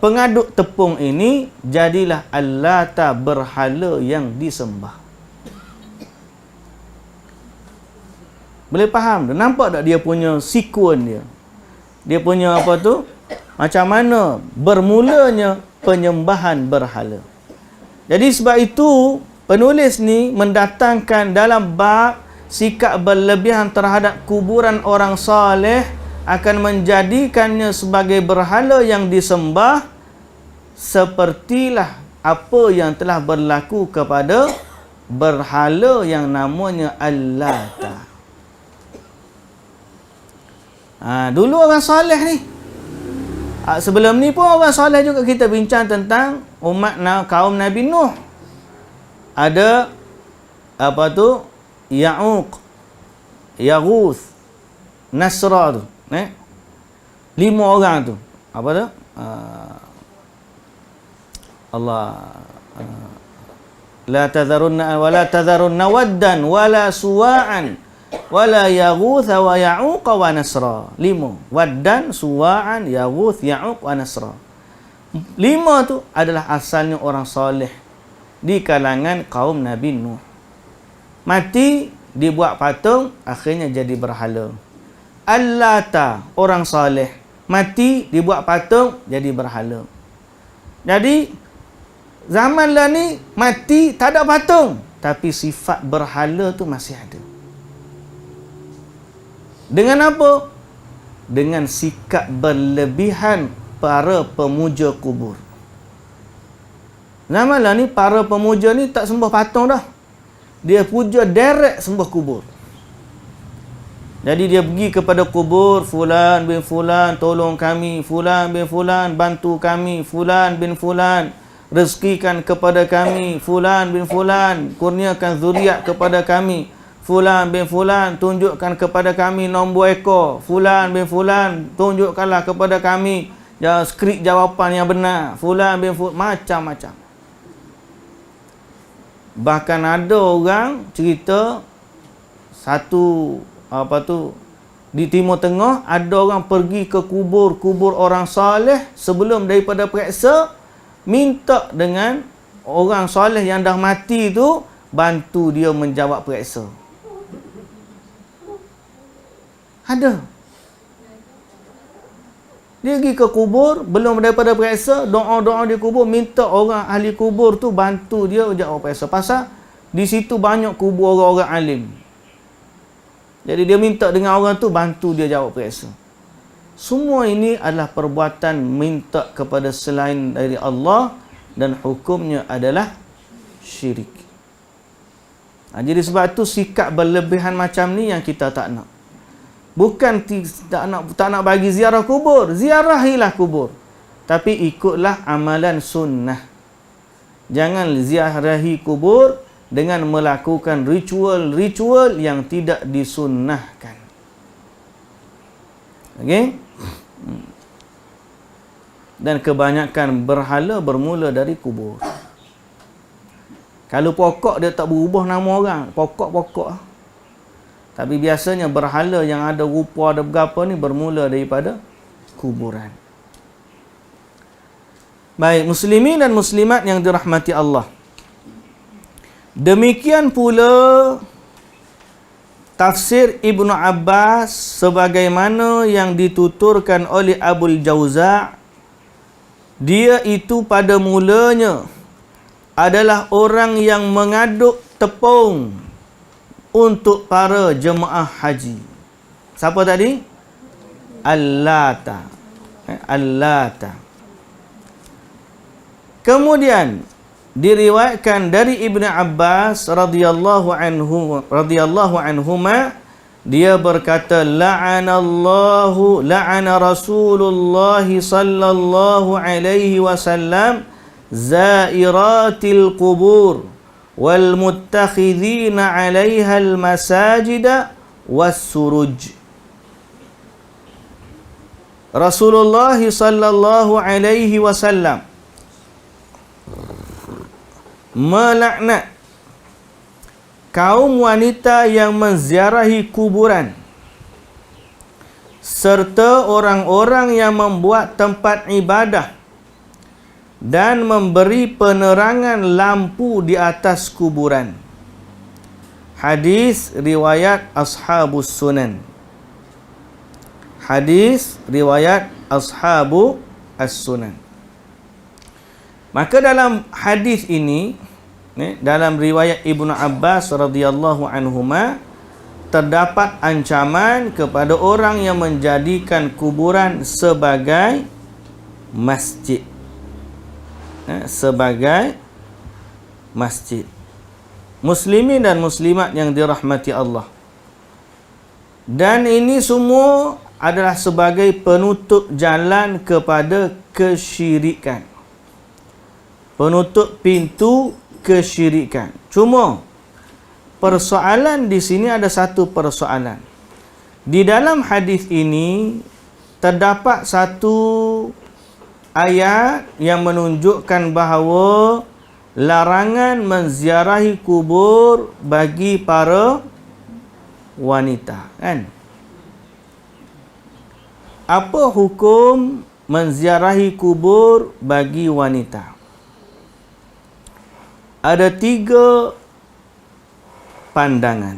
pengaduk tepung ini jadilah al-lata, berhala yang disembah. Boleh faham? Nampak tak dia punya sekuen dia? Dia punya apa tu? Macam mana bermulanya penyembahan berhala. Jadi sebab itu penulis ni mendatangkan dalam bab sikap berlebihan terhadap kuburan orang saleh akan menjadikannya sebagai berhala yang disembah, sepertilah apa yang telah berlaku kepada berhala yang namanya al-lata. Dulu orang saleh ni, sebelum ni pun orang saleh juga kita bincang tentang kaum Nabi Nuh. Ada apa tu? Ya'uq. Yaghuth, Nasra tu. 5 orang tu. Apa tu? Allah la tadharunna waddan wala suwa'an wala yaghutha wa ya'uq wa nasra. 5. Waddan, suwa'an, yaghuth, ya'uq wa nasra. 5 tu adalah asalnya orang soleh di kalangan kaum Nabi Nuh. Mati, dibuat patung, akhirnya jadi berhala. Allata, orang soleh, mati, dibuat patung, jadi berhala. Jadi zaman lah ni mati tak ada patung, tapi sifat berhala tu masih ada. Dengan apa? Dengan sikap berlebihan para pemuja kubur. Zaman lah ni para pemuja ni tak sembah patung dah. Dia puja direct sembah kubur. Jadi dia pergi kepada kubur, fulan bin fulan tolong kami, fulan bin fulan bantu kami, fulan bin fulan rezekikan kepada kami, fulan bin fulan kurniakan zuriat kepada kami, fulan bin fulan tunjukkan kepada kami nombor ekor, fulan bin fulan tunjukkanlah kepada kami skrip jawapan yang benar, fulan bin fulan, macam-macam. Bahkan ada orang cerita satu di Timur Tengah, ada orang pergi ke kubur orang soleh sebelum daripada periksa, minta dengan orang soleh yang dah mati tu bantu dia menjawab periksa. Ada. Dia pergi ke kubur, belum daripada periksa, doa-doa di kubur, minta orang ahli kubur tu bantu dia jawab periksa. Pasal di situ banyak kubur orang-orang alim. Jadi dia minta dengan orang tu bantu dia jawab periksa. Semua ini adalah perbuatan minta kepada selain dari Allah dan hukumnya adalah syirik. Jadi sebab tu sikap berlebihan macam ni yang kita tak nak. Bukan tak nak bagi ziarah kubur, ziarahilah kubur. Tapi ikutlah amalan sunnah. Jangan ziarahi kubur dengan melakukan ritual-ritual yang tidak disunnahkan. Okey? Dan kebanyakan berhala bermula dari kubur. Kalau pokok dia tak berubah nama orang, pokok-pokok. Tapi biasanya berhala yang ada rupa, ada berapa ni bermula daripada kuburan. Baik, muslimin dan muslimat yang dirahmati Allah. Demikian pula tafsir Ibnu Abbas sebagaimana yang dituturkan oleh Abul Jauza'. Dia itu pada mulanya adalah orang yang mengaduk tepung untuk para jemaah haji. Siapa tadi? Allata. Allata. Kemudian diriwayatkan dari Ibnu Abbas radhiyallahu anhuma, dia berkata, la'ana Rasulullah sallallahu alaihi wasallam zairatil qubur wal muttakhidhina 'alaiha al masajida was suruj. Rasulullah sallallahu alaihi wasallam melaknat kaum wanita yang menziarahi kuburan serta orang-orang yang membuat tempat ibadah dan memberi penerangan lampu di atas kuburan. Hadis riwayat Ashabus Sunan. Hadis riwayat Ashabu As-Sunan. Maka dalam hadis ini, dalam riwayat Ibnu Abbas radhiyallahu anhuma, terdapat ancaman kepada orang yang menjadikan kuburan sebagai masjid. Sebagai masjid. Muslimin dan muslimat yang dirahmati Allah. Dan ini semua adalah sebagai penutup jalan kepada kesyirikan. Penutup pintu kesyirikan. Cuma persoalan di sini ada satu persoalan. Di dalam hadis ini terdapat satu ayat yang menunjukkan bahawa larangan menziarahi kubur bagi para wanita, kan? Apa hukum menziarahi kubur bagi wanita? Ada 3 pandangan.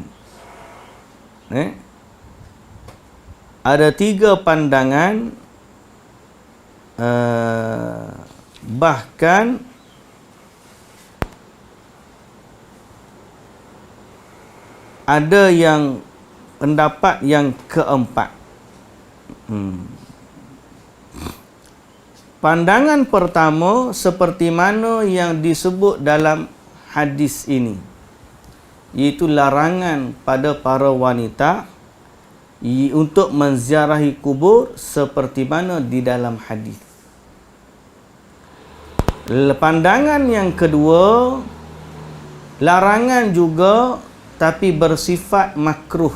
Ada 3 pandangan, bahkan ada yang pendapat yang keempat. Pandangan pertama seperti mana yang disebut dalam hadis ini, iaitu larangan pada para wanita untuk menziarahi kubur seperti mana di dalam hadis. Pandangan yang kedua, larangan juga tapi bersifat makruh.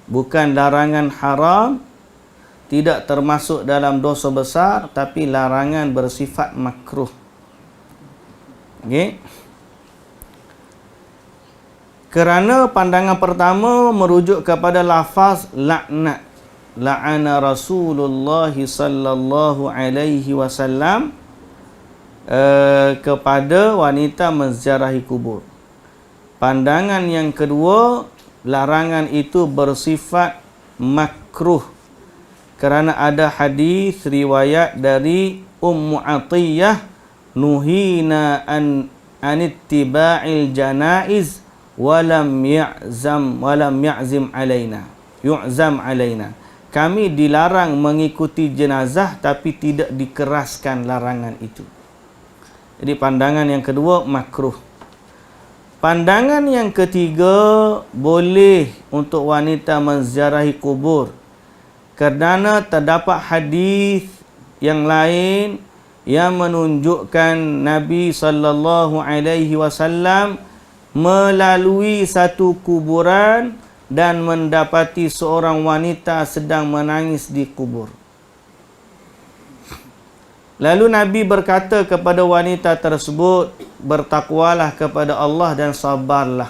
Bukan larangan haram, tidak termasuk dalam dosa besar, tapi larangan bersifat makruh. Okey. Kerana pandangan pertama merujuk kepada lafaz laknat. La'ana Rasulullah sallallahu alaihi wasallam kepada wanita menziarahi kubur. Pandangan yang kedua, larangan itu bersifat makruh kerana ada hadis riwayat dari Ummu Atiyah, nuhina an anittiba'il janaiz walam ya'zam alaina. Kami dilarang mengikuti jenazah tapi tidak dikeraskan larangan itu. Jadi pandangan yang kedua makruh. Pandangan yang ketiga, boleh untuk wanita menziarahi kubur kerana terdapat hadis yang lain yang menunjukkan Nabi sallallahu alaihi wasallam melalui satu kuburan dan mendapati seorang wanita sedang menangis di kubur. Lalu Nabi berkata kepada wanita tersebut, bertakwalah kepada Allah dan sabarlah.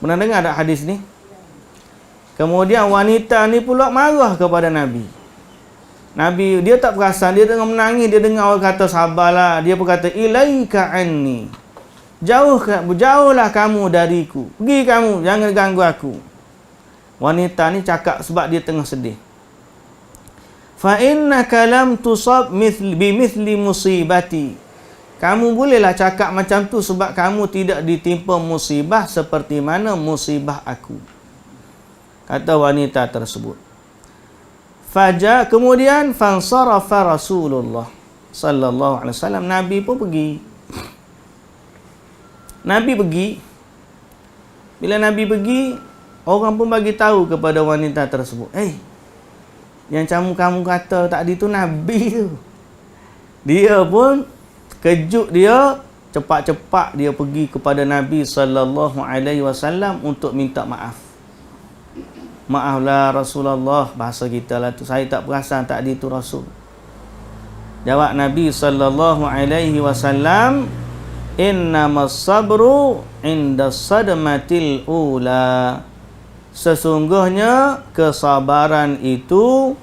Pernah dengar tak hadis ni? Kemudian wanita ni pula marah kepada Nabi. Nabi, dia tak perasan, dia tengah menangis, dia dengar orang kata sabarlah. Dia berkata, ilaika anni. Jauhlah kamu dariku. Pergi kamu, jangan ganggu aku. Wanita ni cakap sebab dia tengah sedih. Fa innaka lam tusab bimithli musibati. Kamu bolehlah cakap macam tu sebab kamu tidak ditimpa musibah seperti mana musibah aku, kata wanita tersebut. Kemudian fansarafa Rasulullah sallallahu alaihi wasallam. Nabi pun pergi. Bila Nabi pergi, orang pun bagi tahu kepada wanita tersebut, yang kamu kata tadi tu Nabi tu. Dia pun kejut, dia cepat-cepat dia pergi kepada Nabi sallallahu alaihi wasallam untuk minta maaf. Maaflah Rasulullah, bahasa kita lah tu, saya tak perasan tadi tu Rasul. Jawab Nabi sallallahu alaihi wasallam, innamas sabru inda sadmatil ula. Sesungguhnya kesabaran itu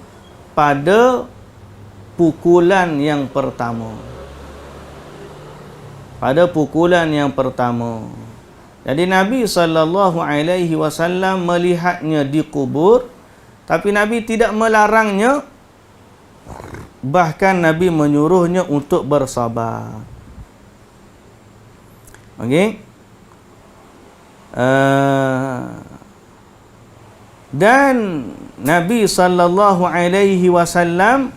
pada pukulan yang pertama. Pada pukulan yang pertama. Jadi Nabi SAW melihatnya di kubur, tapi Nabi tidak melarangnya. Bahkan Nabi menyuruhnya untuk bersabar. Okey. Dan Nabi sallallahu alaihi wasallam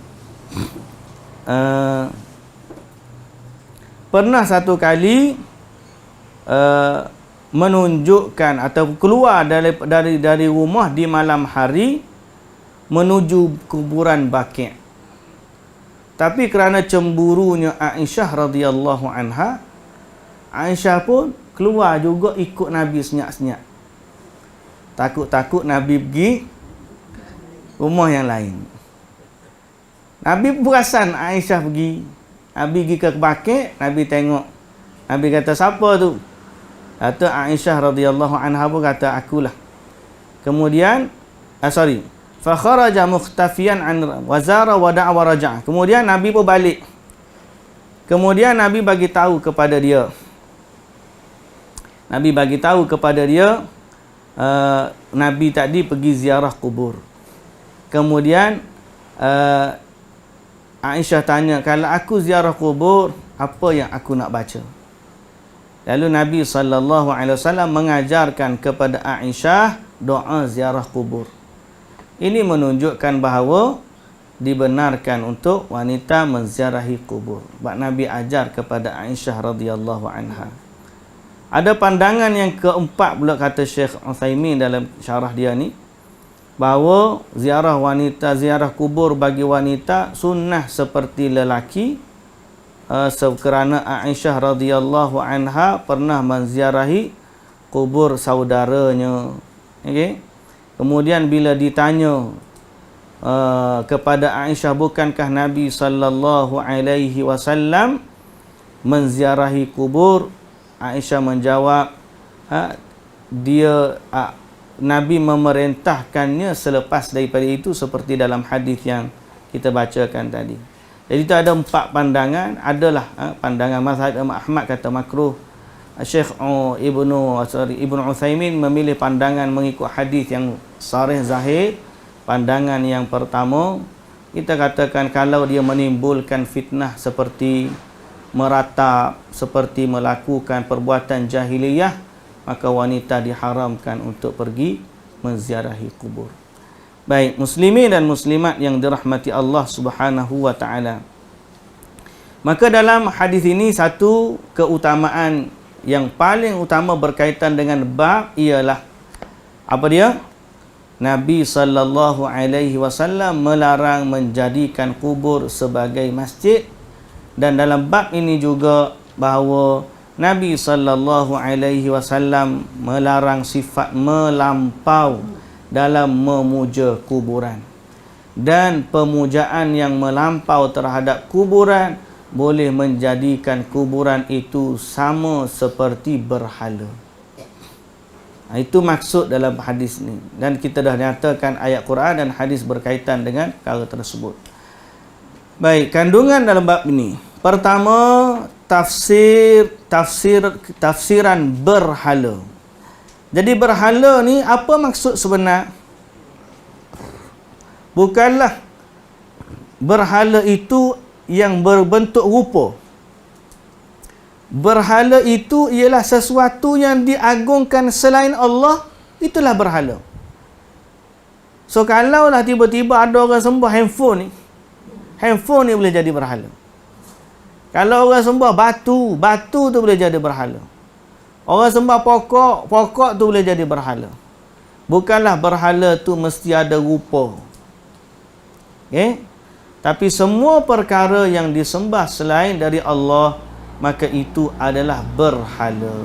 pernah satu kali menunjukkan atau keluar dari rumah di malam hari menuju kuburan Baqi'. Tapi kerana cemburunya Aisyah radhiyallahu anha, Aisyah pun keluar juga ikut Nabi senyap-senyap. Takut-takut Nabi pergi rumah yang lain. Nabi perasan Aisyah pergi. Nabi pergi ke bakit, Nabi tengok. Nabi kata, siapa tu? Kata Aisyah radhiyallahu anha pun kata, akulah. Kemudian, fa kharaja mukhtafiyan an wazara wa da'a wa raja'a. Kemudian Nabi pun balik. Kemudian Nabi bagi tahu kepada dia. Nabi tadi pergi ziarah kubur. Kemudian Aisyah tanya, kalau aku ziarah kubur, apa yang aku nak baca? Lalu Nabi SAW mengajarkan kepada Aisyah doa ziarah kubur. Ini menunjukkan bahawa dibenarkan untuk wanita menziarahi kubur. Sebab Nabi ajar kepada Aisyah radhiyallahu anha. Ada pandangan yang keempat pula kata Syekh Utsaimin dalam syarah dia ni, bahawa ziarah kubur bagi wanita sunnah seperti lelaki, kerana Aisyah radhiyallahu anha pernah menziarahi kubur saudaranya. Okey. Kemudian bila ditanya kepada Aisyah, bukankah Nabi sallallahu alaihi wasallam menziarahi kubur? Aisyah menjawab, Nabi memerintahkannya selepas daripada itu, seperti dalam hadis yang kita bacakan tadi. Jadi itu ada 4 pandangan. Adalah pandangan mazhab Imam Ahmad kata makruh. Syekh Ibnu Utsaimin memilih pandangan mengikut hadis yang sarih zahir. Pandangan yang pertama, kita katakan kalau dia menimbulkan fitnah seperti meratap, seperti melakukan perbuatan jahiliyah, maka wanita diharamkan untuk pergi menziarahi kubur. Baik, muslimin dan muslimat yang dirahmati Allah Subhanahu wa taala. Maka dalam hadis ini satu keutamaan yang paling utama berkaitan dengan bab ialah apa dia? Nabi sallallahu alaihi wasallam melarang menjadikan kubur sebagai masjid, dan dalam bab ini juga bahawa Nabi sallallahu alaihi wasallam melarang sifat melampau dalam memuja kuburan. Dan pemujaan yang melampau terhadap kuburan boleh menjadikan kuburan itu sama seperti berhala. Itu maksud dalam hadis ni. Dan kita dah nyatakan ayat Quran dan hadis berkaitan dengan perkara tersebut. Baik, kandungan dalam bab ini. Pertama, tafsiran berhala. Jadi berhala ni apa maksud sebenar? Bukanlah berhala itu yang berbentuk rupa. Berhala itu ialah sesuatu yang diagungkan selain Allah, itulah berhala. So kalaulah tiba-tiba ada orang sembah handphone ni boleh jadi berhala. Kalau orang sembah batu tu boleh jadi berhala. Orang sembah pokok tu boleh jadi berhala. Bukanlah berhala tu mesti ada rupa. Okay? Tapi semua perkara yang disembah selain dari Allah, maka itu adalah berhala.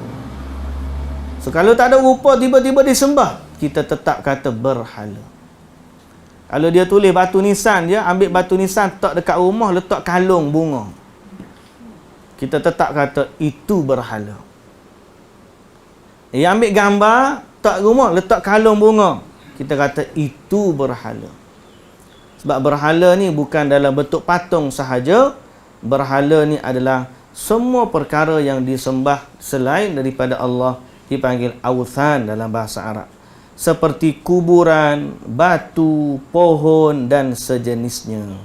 So kalau tak ada rupa tiba-tiba disembah, kita tetap kata berhala. Kalau dia tulis batu nisan, dia ambil batu nisan letak dekat rumah, letak kalung bunga, kita tetap kata itu berhala. Dia ambil gambar, letak rumah, letak kalung bunga, kita kata itu berhala. Sebab berhala ni bukan dalam bentuk patung sahaja. Berhala ni adalah semua perkara yang disembah selain daripada Allah dipanggil awthan dalam bahasa Arab. Seperti kuburan, batu, pohon dan sejenisnya.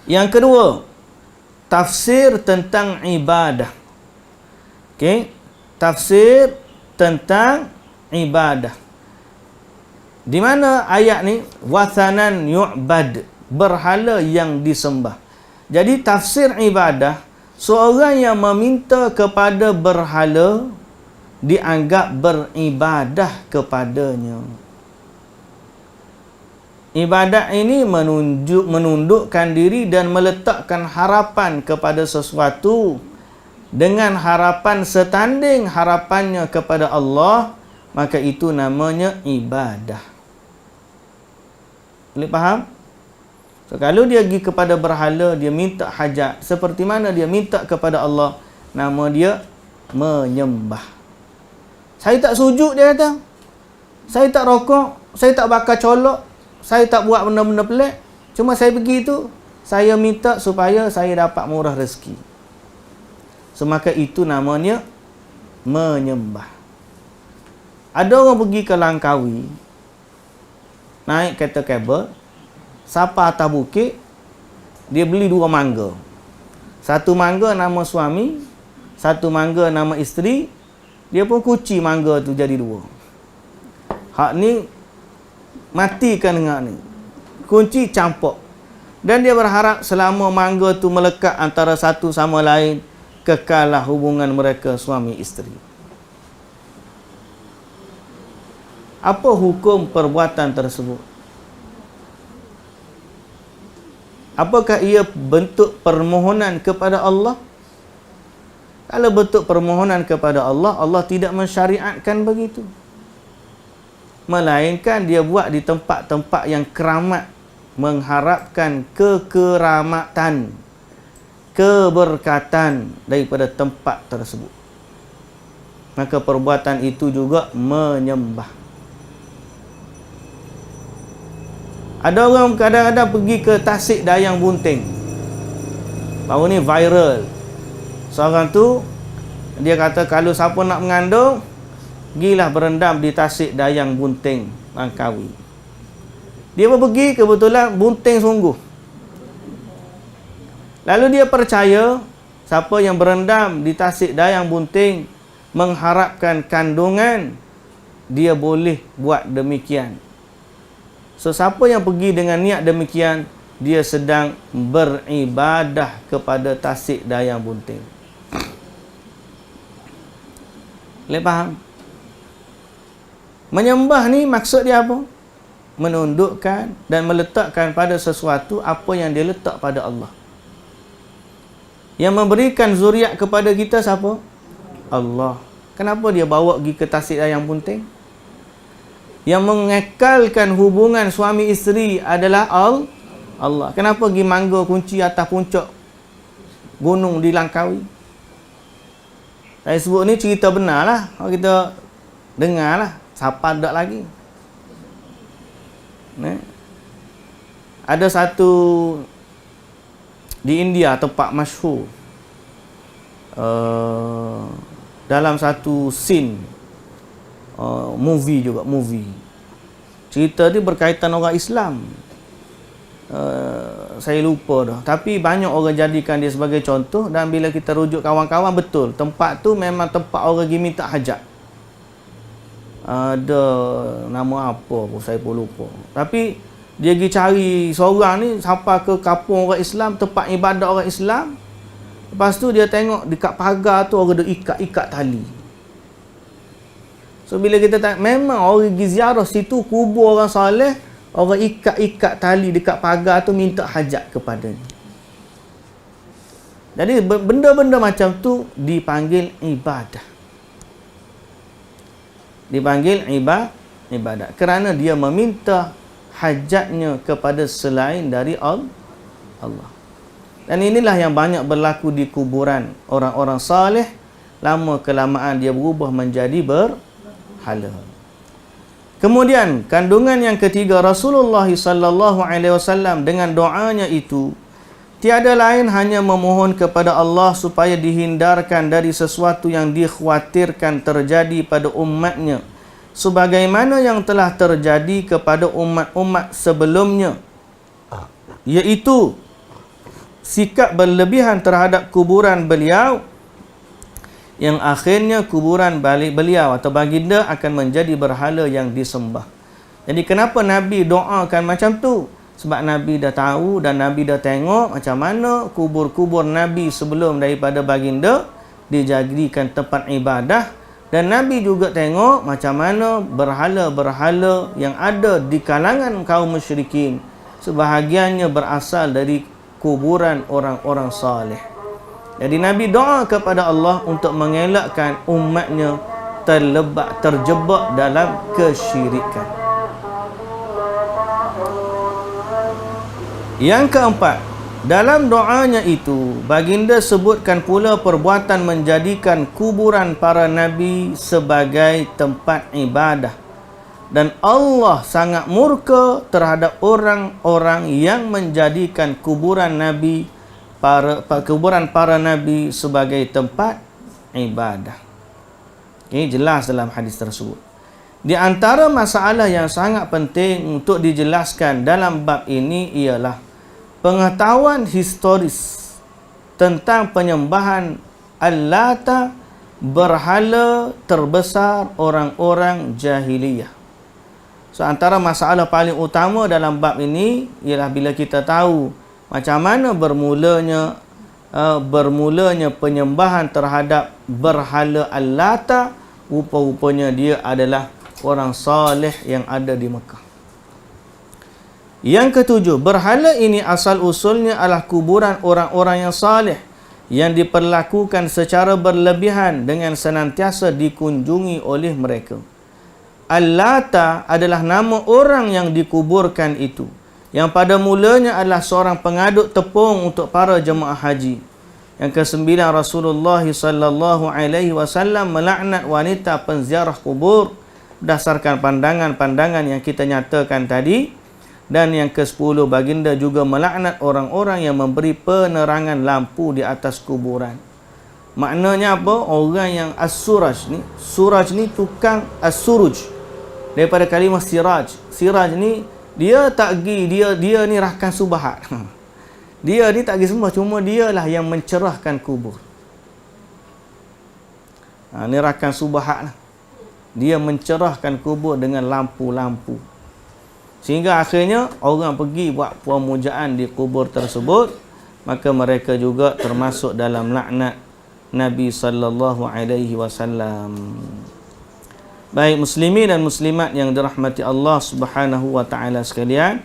Yang kedua, tafsir tentang ibadah. Okey, tafsir tentang ibadah. Di mana ayat ni wathanan yu'bad, berhala yang disembah. Jadi tafsir ibadah, seorang yang meminta kepada berhala dianggap beribadah kepadanya. Ibadat ini menundukkan diri dan meletakkan harapan kepada sesuatu dengan harapan setanding harapannya kepada Allah, maka itu namanya ibadah. Boleh faham? So, kalau dia pergi kepada berhala, dia minta hajat seperti mana dia minta kepada Allah, nama dia menyembah. Saya tak sujud, dia kata. Saya tak rokok, saya tak bakar colok, saya tak buat benda-benda pelik. Cuma saya pergi tu, saya minta supaya saya dapat murah rezeki. So, maka itu namanya menyembah. Ada orang pergi ke Langkawi, naik kereta kabel, sampai atas bukit, dia beli 2 mangga. Satu mangga nama suami, satu mangga nama isteri. Dia pun kunci mangga tu jadi 2. Hak ni matikan dengan ni. Kunci campur. Dan dia berharap selama mangga tu melekat antara satu sama lain, kekallah hubungan mereka suami isteri. Apa hukum perbuatan tersebut? Apakah ia bentuk permohonan kepada Allah? Kalau bentuk permohonan kepada Allah, Allah tidak mensyariatkan begitu. Melainkan dia buat di tempat-tempat yang keramat, mengharapkan kekeramatan, keberkatan daripada tempat tersebut. Maka perbuatan itu juga menyembah. Ada orang kadang-kadang pergi ke Tasik Dayang Bunting. Baru ni viral. Seorang tu, dia kata kalau siapa nak mengandung, pergilah berendam di Tasik Dayang Bunting, Langkawi. Dia pun pergi, kebetulan bunting sungguh. Lalu dia percaya, siapa yang berendam di Tasik Dayang Bunting, mengharapkan kandungan, dia boleh buat demikian. So, siapa yang pergi dengan niat demikian, dia sedang beribadah kepada Tasik Dayang Bunting. Boleh faham? Menyembah ni maksud dia apa? Menundukkan dan meletakkan pada sesuatu apa yang dia letak pada Allah. Yang memberikan zuriat kepada kita siapa? Allah. Kenapa dia bawa pergi ke Tasik Dayang Bunting? Yang mengekalkan hubungan suami isteri adalah Allah. Kenapa pergi mangga kunci atas puncak gunung di Langkawi? Saya sebut ni cerita benar lah. Kalau kita dengar lah. Siapa tak lagi? Ada satu di India, tempat masyhur, dalam satu scene movie. Cerita dia berkaitan orang Islam. Saya lupa dah. Tapi banyak orang jadikan dia sebagai contoh. Dan bila kita rujuk kawan-kawan, betul. Tempat tu memang tempat orang pergi minta hajat. Ada nama apa pun saya pun lupa. Tapi dia pergi cari seorang ni sampai ke kampung orang Islam, tempat ibadat orang Islam. Lepas tu dia tengok dekat pagar tu orang ada ikat-ikat tali. So bila kita tengok, memang orang pergi ziarah situ, kubur orang soleh, orang ikat-ikat tali dekat pagar tu minta hajat kepadanya. Jadi benda-benda macam tu dipanggil ibadah. Dipanggil ibadat kerana dia meminta hajatnya kepada selain dari Allah. Dan inilah yang banyak berlaku di kuburan orang-orang saleh. Lama kelamaan dia berubah menjadi berhala. Kemudian kandungan yang ketiga, Rasulullah sallallahu alaihi wasallam dengan doanya itu tiada lain hanya memohon kepada Allah supaya dihindarkan dari sesuatu yang dikhawatirkan terjadi pada umatnya, sebagaimana yang telah terjadi kepada umat-umat sebelumnya, iaitu sikap berlebihan terhadap kuburan beliau, yang akhirnya kuburan balik beliau atau baginda akan menjadi berhala yang disembah. Jadi kenapa Nabi doakan macam tu? Sebab Nabi dah tahu dan Nabi dah tengok macam mana kubur-kubur Nabi sebelum daripada baginda dijadikan tempat ibadah. Dan Nabi juga tengok macam mana berhala-berhala yang ada di kalangan kaum musyrikin, sebahagiannya berasal dari kuburan orang-orang saleh. Jadi Nabi doa kepada Allah untuk mengelakkan umatnya terjebak dalam kesyirikan. Yang keempat, dalam doanya itu baginda sebutkan pula perbuatan menjadikan kuburan para nabi sebagai tempat ibadah, dan Allah sangat murka terhadap orang-orang yang menjadikan kuburan para nabi sebagai tempat ibadah. Ini jelas dalam hadis tersebut. Di antara masalah yang sangat penting untuk dijelaskan dalam bab ini ialah pengetahuan historis tentang penyembahan Al-Lata, berhala terbesar orang-orang jahiliyah. So, antara masalah paling utama dalam bab ini ialah bila kita tahu macam mana bermulanya penyembahan terhadap berhala Al-Lata. Rupa-rupanya dia adalah orang saleh yang ada di Mekah. Yang ketujuh, berhala ini asal-usulnya adalah kuburan orang-orang yang saleh yang diperlakukan secara berlebihan dengan senantiasa dikunjungi oleh mereka. Al-Lata adalah nama orang yang dikuburkan itu, yang pada mulanya adalah seorang pengaduk tepung untuk para jemaah haji. Yang kesembilan, Rasulullah sallallahu alaihi wasallam melaknat wanita penziarah kubur berdasarkan pandangan-pandangan yang kita nyatakan tadi. Dan yang ke-10, baginda juga melaknat orang-orang yang memberi penerangan lampu di atas kuburan. Maknanya apa? Orang yang as-suraj ni, suraj ni tukang as-suruj, daripada kalimah siraj. Siraj ni dia tak pergi, dia ni rakan subahat. Dia ni tak pergi sembah, cuma dialah yang mencerahkan kubur. Ni rakan subahat lah. Dia mencerahkan kubur dengan lampu-lampu. Sehingga akhirnya orang pergi buat pemujaan di kubur tersebut, maka mereka juga termasuk dalam laknat Nabi sallallahu alaihi wasallam. Baik muslimin dan muslimat yang dirahmati Allah Subhanahu wa taala sekalian,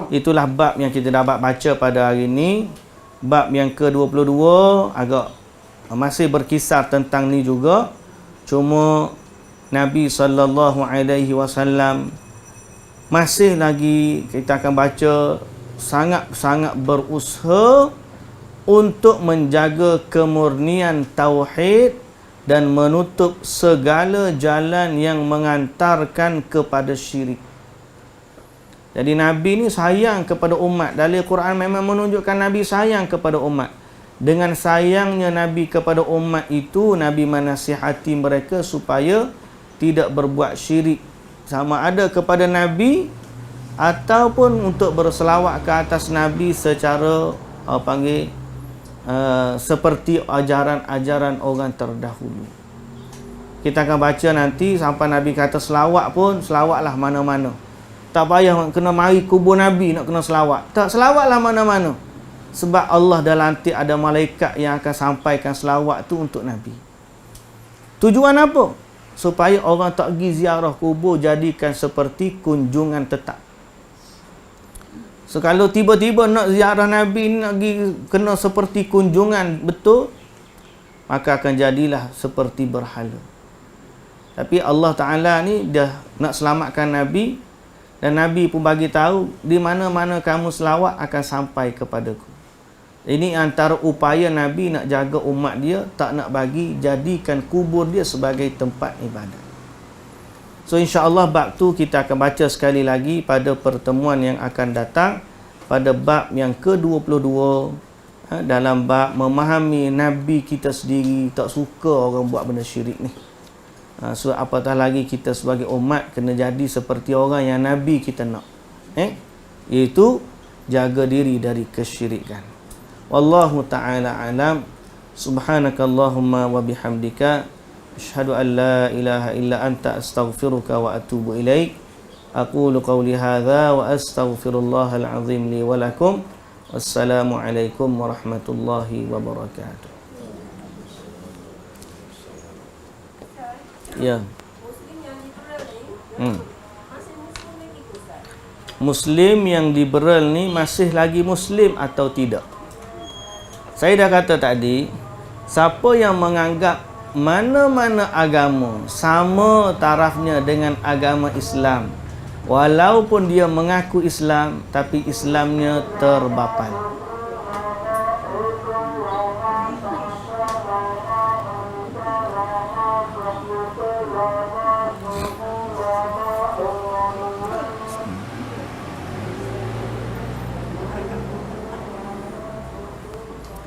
itulah bab yang kita dapat baca pada hari ini. Bab yang ke-22 agak masih berkisar tentang ni juga, cuma Nabi sallallahu alaihi wasallam masih lagi kita akan baca sangat-sangat berusaha untuk menjaga kemurnian tauhid dan menutup segala jalan yang mengantarkan kepada syirik. Jadi Nabi ni sayang kepada umat. Dalil Quran memang menunjukkan Nabi sayang kepada umat. Dengan sayangnya Nabi kepada umat itu, Nabi menasihati mereka supaya tidak berbuat syirik, sama ada kepada Nabi ataupun untuk berselawat ke atas Nabi secara seperti ajaran-ajaran orang terdahulu. Kita akan baca nanti sampai Nabi kata selawat pun, selawatlah mana-mana. Tak payah kena mari kubur Nabi nak kena selawat. Tak, selawatlah mana-mana. Sebab Allah dah lantik ada malaikat yang akan sampaikan selawat tu untuk Nabi. Tujuan apa? Supaya orang tak pergi ziarah kubur jadikan seperti kunjungan tetap. So kalau tiba-tiba nak ziarah Nabi, nak pergi kena seperti kunjungan betul, maka akan jadilah seperti berhala. Tapi Allah Ta'ala ni dah nak selamatkan Nabi, dan Nabi pun bagi tahu di mana-mana kamu selawat akan sampai kepadaku. Ini antara upaya Nabi nak jaga umat dia, tak nak bagi jadikan kubur dia sebagai tempat ibadat. So insya-Allah bab tu kita akan baca sekali lagi pada pertemuan yang akan datang, pada bab yang ke-22, dalam bab memahami Nabi kita sendiri. Tak suka orang buat benda syirik ni. So apatah lagi kita sebagai umat kena jadi seperti orang yang Nabi kita nak, iaitu jaga diri dari kesyirikan. Wallahu ta'ala alam. Subhanakallahumma wa bihamdika asyhadu an la ilaha illa anta astaghfiruka wa atubu ilaik. Aqulu qawli hadza wa astaghfirullahal azim li wa lakum. Wassalamu alaikum warahmatullahi wabarakatuh. Ya. Muslim yang liberal ni masih lagi Muslim atau tidak? Saya dah kata tadi, Siapa yang menganggap mana-mana agama sama tarafnya dengan agama Islam, walaupun dia mengaku Islam tapi Islamnya terbatal.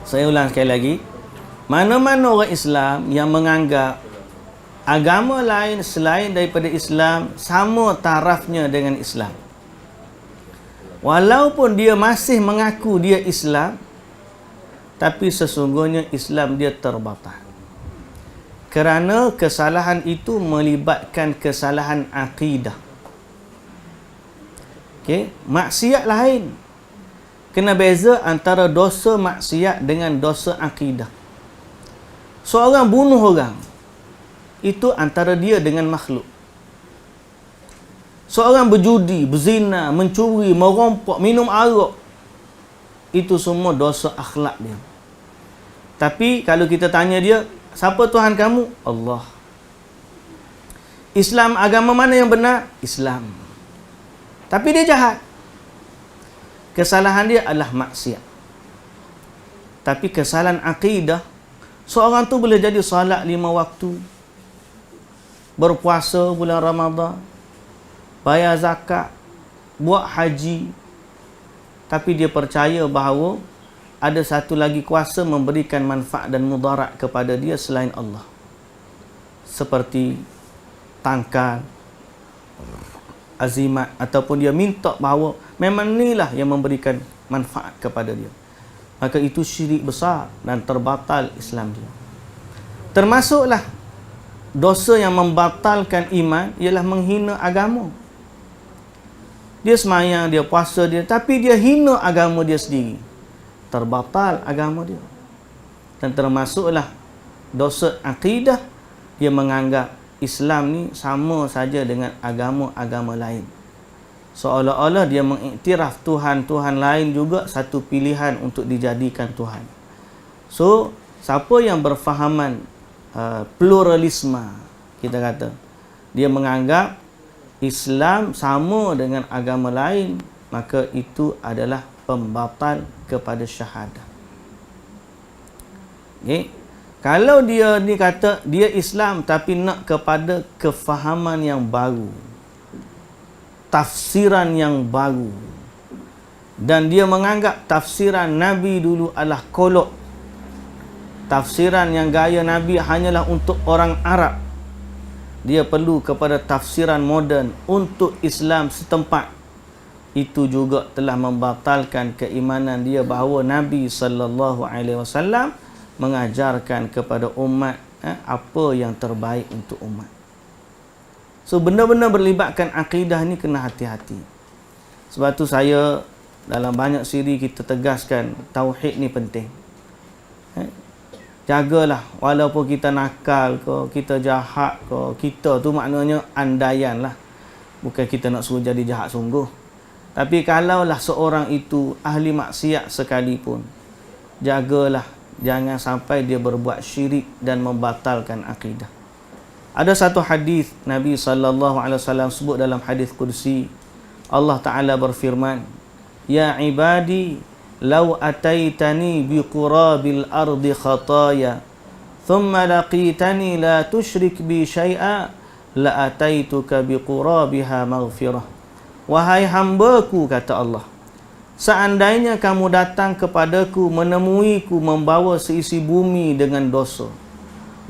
Saya ulang sekali lagi. Mana-mana orang Islam yang menganggap agama lain selain daripada Islam sama tarafnya dengan Islam, walaupun dia masih mengaku dia Islam, tapi sesungguhnya Islam dia terbatal. Kerana kesalahan itu melibatkan kesalahan akidah. Okey, maksiat lain. Kena beza antara dosa maksiat dengan dosa akidah. Seorang bunuh orang, itu antara dia dengan makhluk. Seorang berjudi, berzina, mencuri, merompok, minum arak, itu semua dosa akhlak dia. Tapi kalau kita tanya dia, siapa Tuhan kamu? Allah. Islam agama mana yang benar? Islam. Tapi dia jahat. Kesalahan dia adalah maksiat. Tapi kesalahan akidah, seorang tu boleh jadi salat 5 waktu, berpuasa bulan Ramadan, bayar zakat, buat haji, tapi dia percaya bahawa ada satu lagi kuasa memberikan manfaat dan mudarat kepada dia selain Allah. Seperti tangkal, azimat, ataupun dia minta bahawa memang inilah yang memberikan manfaat kepada dia. Maka itu syirik besar dan terbatal Islam dia. Termasuklah dosa yang membatalkan iman ialah menghina agama. Dia semayang, dia puasa dia, tapi dia hina agama dia sendiri. Terbatal agama dia. Dan termasuklah dosa akidah, dia menganggap Islam ni sama saja dengan agama-agama lain. Seolah-olah dia mengiktiraf Tuhan-Tuhan lain juga satu pilihan untuk dijadikan Tuhan. So, siapa yang berfahaman pluralisme, kita kata, dia menganggap Islam sama dengan agama lain, maka itu adalah pembatal kepada syahadah. Okay? Kalau dia ni kata dia Islam tapi nak kepada kefahaman yang baru, tafsiran yang baru, dan dia menganggap tafsiran Nabi dulu adalah kolok, tafsiran yang gaya Nabi hanyalah untuk orang Arab, dia perlu kepada tafsiran moden untuk Islam setempat, itu juga telah membatalkan keimanan dia bahawa Nabi SAW mengajarkan kepada umat apa yang terbaik untuk umat. So, benda-benda berlibatkan akidah ni kena hati-hati. Sebab tu saya dalam banyak siri kita tegaskan tauhid ni penting. Jagalah, walaupun kita nakal ke, kita jahat ke, kita tu maknanya andaian lah. Bukan kita nak suruh jadi jahat sungguh. Tapi kalaulah seorang itu ahli maksiat sekalipun, jagalah, jangan sampai dia berbuat syirik dan membatalkan akidah. Ada satu hadis Nabi SAW sebut dalam hadis qudsi. Allah Ta'ala berfirman, "Ya ibadi, law ataitani biqurabil ardi khataya, thumma laqitani la tushrik bi syai'a, la ataituka biqurabiha maghfirah." Wahai hambaku, kata Allah, seandainya kamu datang kepadaku, menemuiku membawa seisi bumi dengan dosa,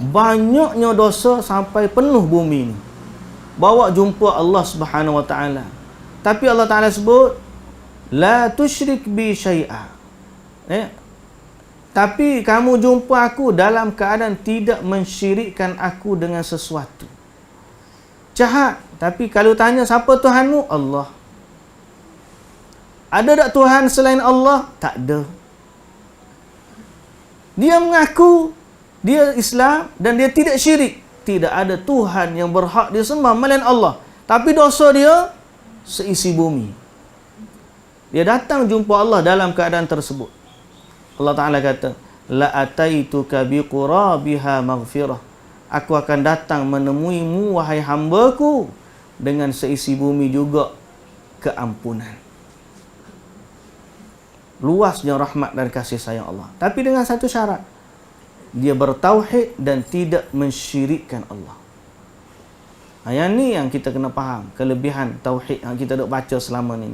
banyaknya dosa sampai penuh bumi ni, bawa jumpa Allah Subhanahu Wa Taala, tapi Allah Taala sebut la tusyrik bi syai'a, tapi kamu jumpa aku dalam keadaan tidak mensyirikkan aku dengan sesuatu. Jahat. Tapi kalau tanya siapa Tuhanmu? Allah. Ada tak Tuhan selain Allah? Tak ada. Dia mengaku dia Islam dan dia tidak syirik. Tidak ada Tuhan yang berhak disembah melainkan Allah. Tapi dosa dia seisi bumi. Dia datang jumpa Allah dalam keadaan tersebut. Allah Ta'ala kata, la ataituka biqurabiha maghfirah. Aku akan datang menemuimu wahai hamba-Ku dengan seisi bumi juga keampunan. Luasnya rahmat dan kasih sayang Allah. Tapi dengan satu syarat. Dia bertauhid dan tidak mensyirikkan Allah. Yang ni yang kita kena faham. Kelebihan tauhid yang kita duk baca selama ni.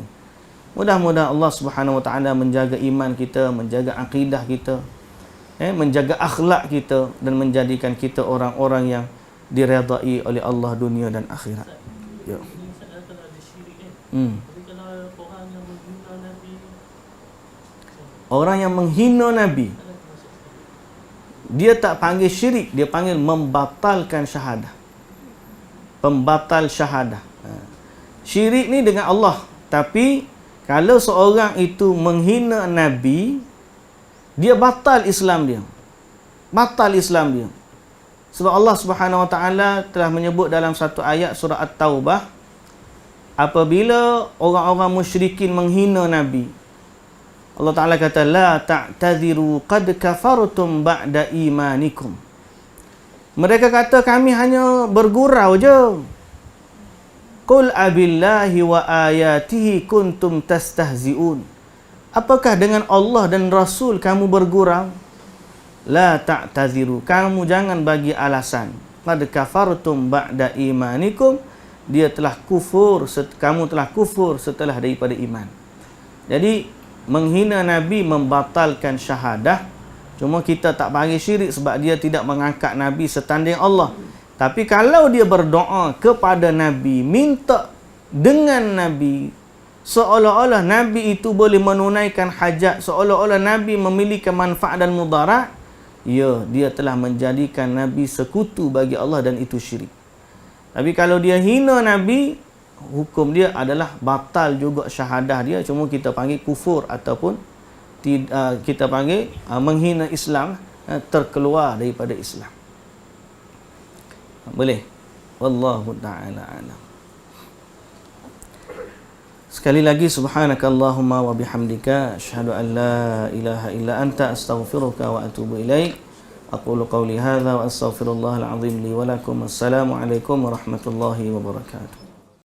Mudah-mudahan Allah Subhanahu Wa Taala menjaga iman kita, menjaga akidah kita, menjaga akhlak kita dan menjadikan kita orang-orang yang diredai oleh Allah dunia dan akhirat. Ya. Orang yang menghina Nabi, dia tak panggil syirik, dia panggil membatalkan syahadah. Pembatal syahadah. Syirik ni dengan Allah. Tapi kalau seorang itu menghina Nabi, dia batal Islam dia. Batal Islam dia. Sebab Allah Subhanahu Wa Taala telah menyebut dalam satu ayat surah At-Taubah, apabila orang-orang musyrikin menghina Nabi, Allah Ta'ala kata, la ta'tadhiru qad kafartum ba'da imanikum. Mereka kata, kami hanya bergurau je. Qul abillahi wa ayatihi kuntum tastahzi'un. Apakah dengan Allah dan Rasul kamu bergurau? La ta'tadhiru. Kamu jangan bagi alasan. Qad kafartum ba'da imanikum. Dia telah kufur, kamu telah kufur setelah daripada iman. Jadi, menghina Nabi membatalkan syahadah. Cuma kita tak bagi syirik sebab dia tidak mengangkat Nabi setanding Allah. Tapi kalau dia berdoa kepada Nabi, minta dengan Nabi, seolah-olah Nabi itu boleh menunaikan hajat, seolah-olah Nabi memiliki manfaat dan mudarat, ya, dia telah menjadikan Nabi sekutu bagi Allah dan itu syirik. Tapi kalau dia hina Nabi, hukum dia adalah batal juga syahadah dia. Cuma kita panggil kufur ataupun kita panggil menghina Islam, terkeluar daripada Islam. Boleh? Wallahu ta'ala alam. Sekali lagi, subhanakallahumma wa bihamdika asyhadu an la ilaha illa anta astaghfiruka wa atubu ilaik. Aqulu qawli hadza wa astaghfirullahal azim li wa lakum. Assalamu alaikum warahmatullahi wabarakatuh.